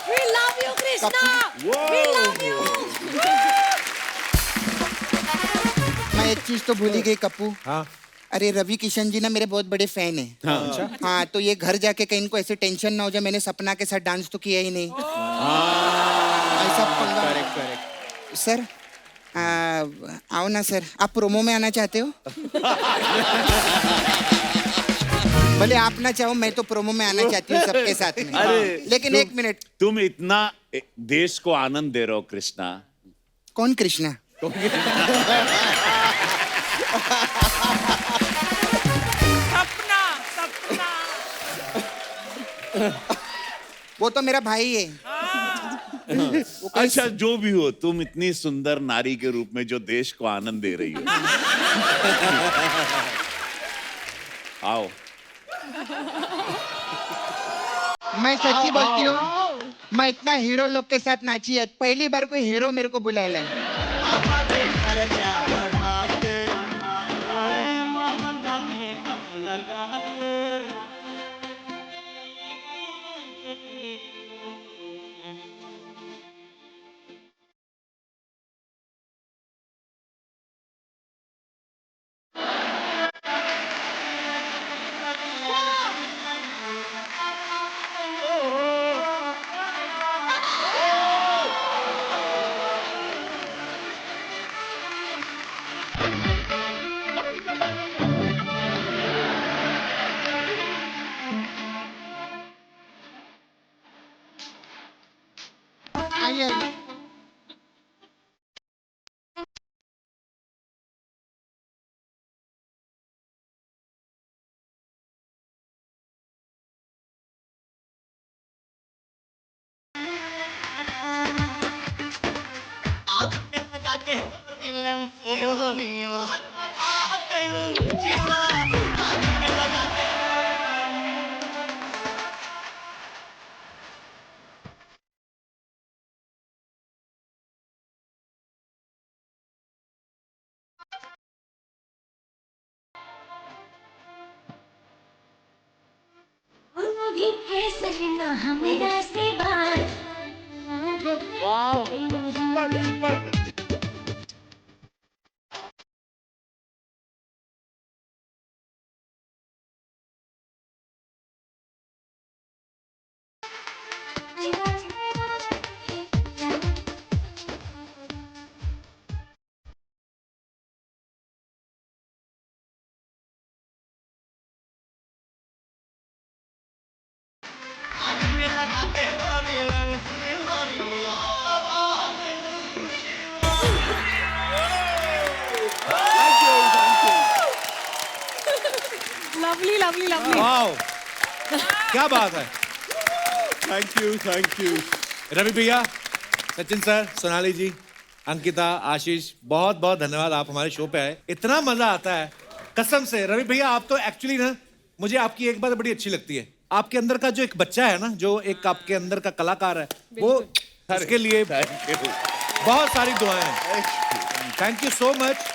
We love you, Krishna. We love you. मैं एक चीज तो भूल ही गई कप्पू। हाँ। अरे रवि किशन जी ना मेरे बहुत बड़े फैन हैं। हाँ तो ये घर जाके कहीं इनको ऐसे टेंशन ना हो जाए, मैंने सपना के साथ डांस तो किया ही नहीं। ऐसा पंगा। सर आओ ना सर, आप प्रोमो में आना चाहते हो? भले आप ना चाहो, मैं तो प्रोमो में आना चाहती हूँ सबके साथ में। अरे लेकिन एक मिनट, तुम इतना देश को आनंद दे रहे हो कृष्णा। कौन कृष्णा? सपना सपना वो तो मेरा भाई है। अच्छा जो भी हो, तुम इतनी सुंदर नारी के रूप में जो देश को आनंद दे रही हो। आओ। मैं सच्ची बोलती हूँ, मैं इतना हीरो लोग के साथ नाची है, पहली बार कोई हीरो मेरे को बुलाया है। आइए लवली लवली लवली। वाओ, क्या बात है। Thank you. रवि भैया, सचिन सर, सोनाली जी, अंकिता, आशीष, बहुत बहुत धन्यवाद, आप हमारे शो पे आए। इतना मजा आता है कसम से। रवि भैया आप तो एक्चुअली ना, मुझे आपकी एक बात बड़ी अच्छी लगती है, आपके अंदर का जो एक बच्चा है ना, जो एक आपके अंदर का कलाकार है, वो उसके लिए बहुत सारी दुआएं हैं। Thank you so much.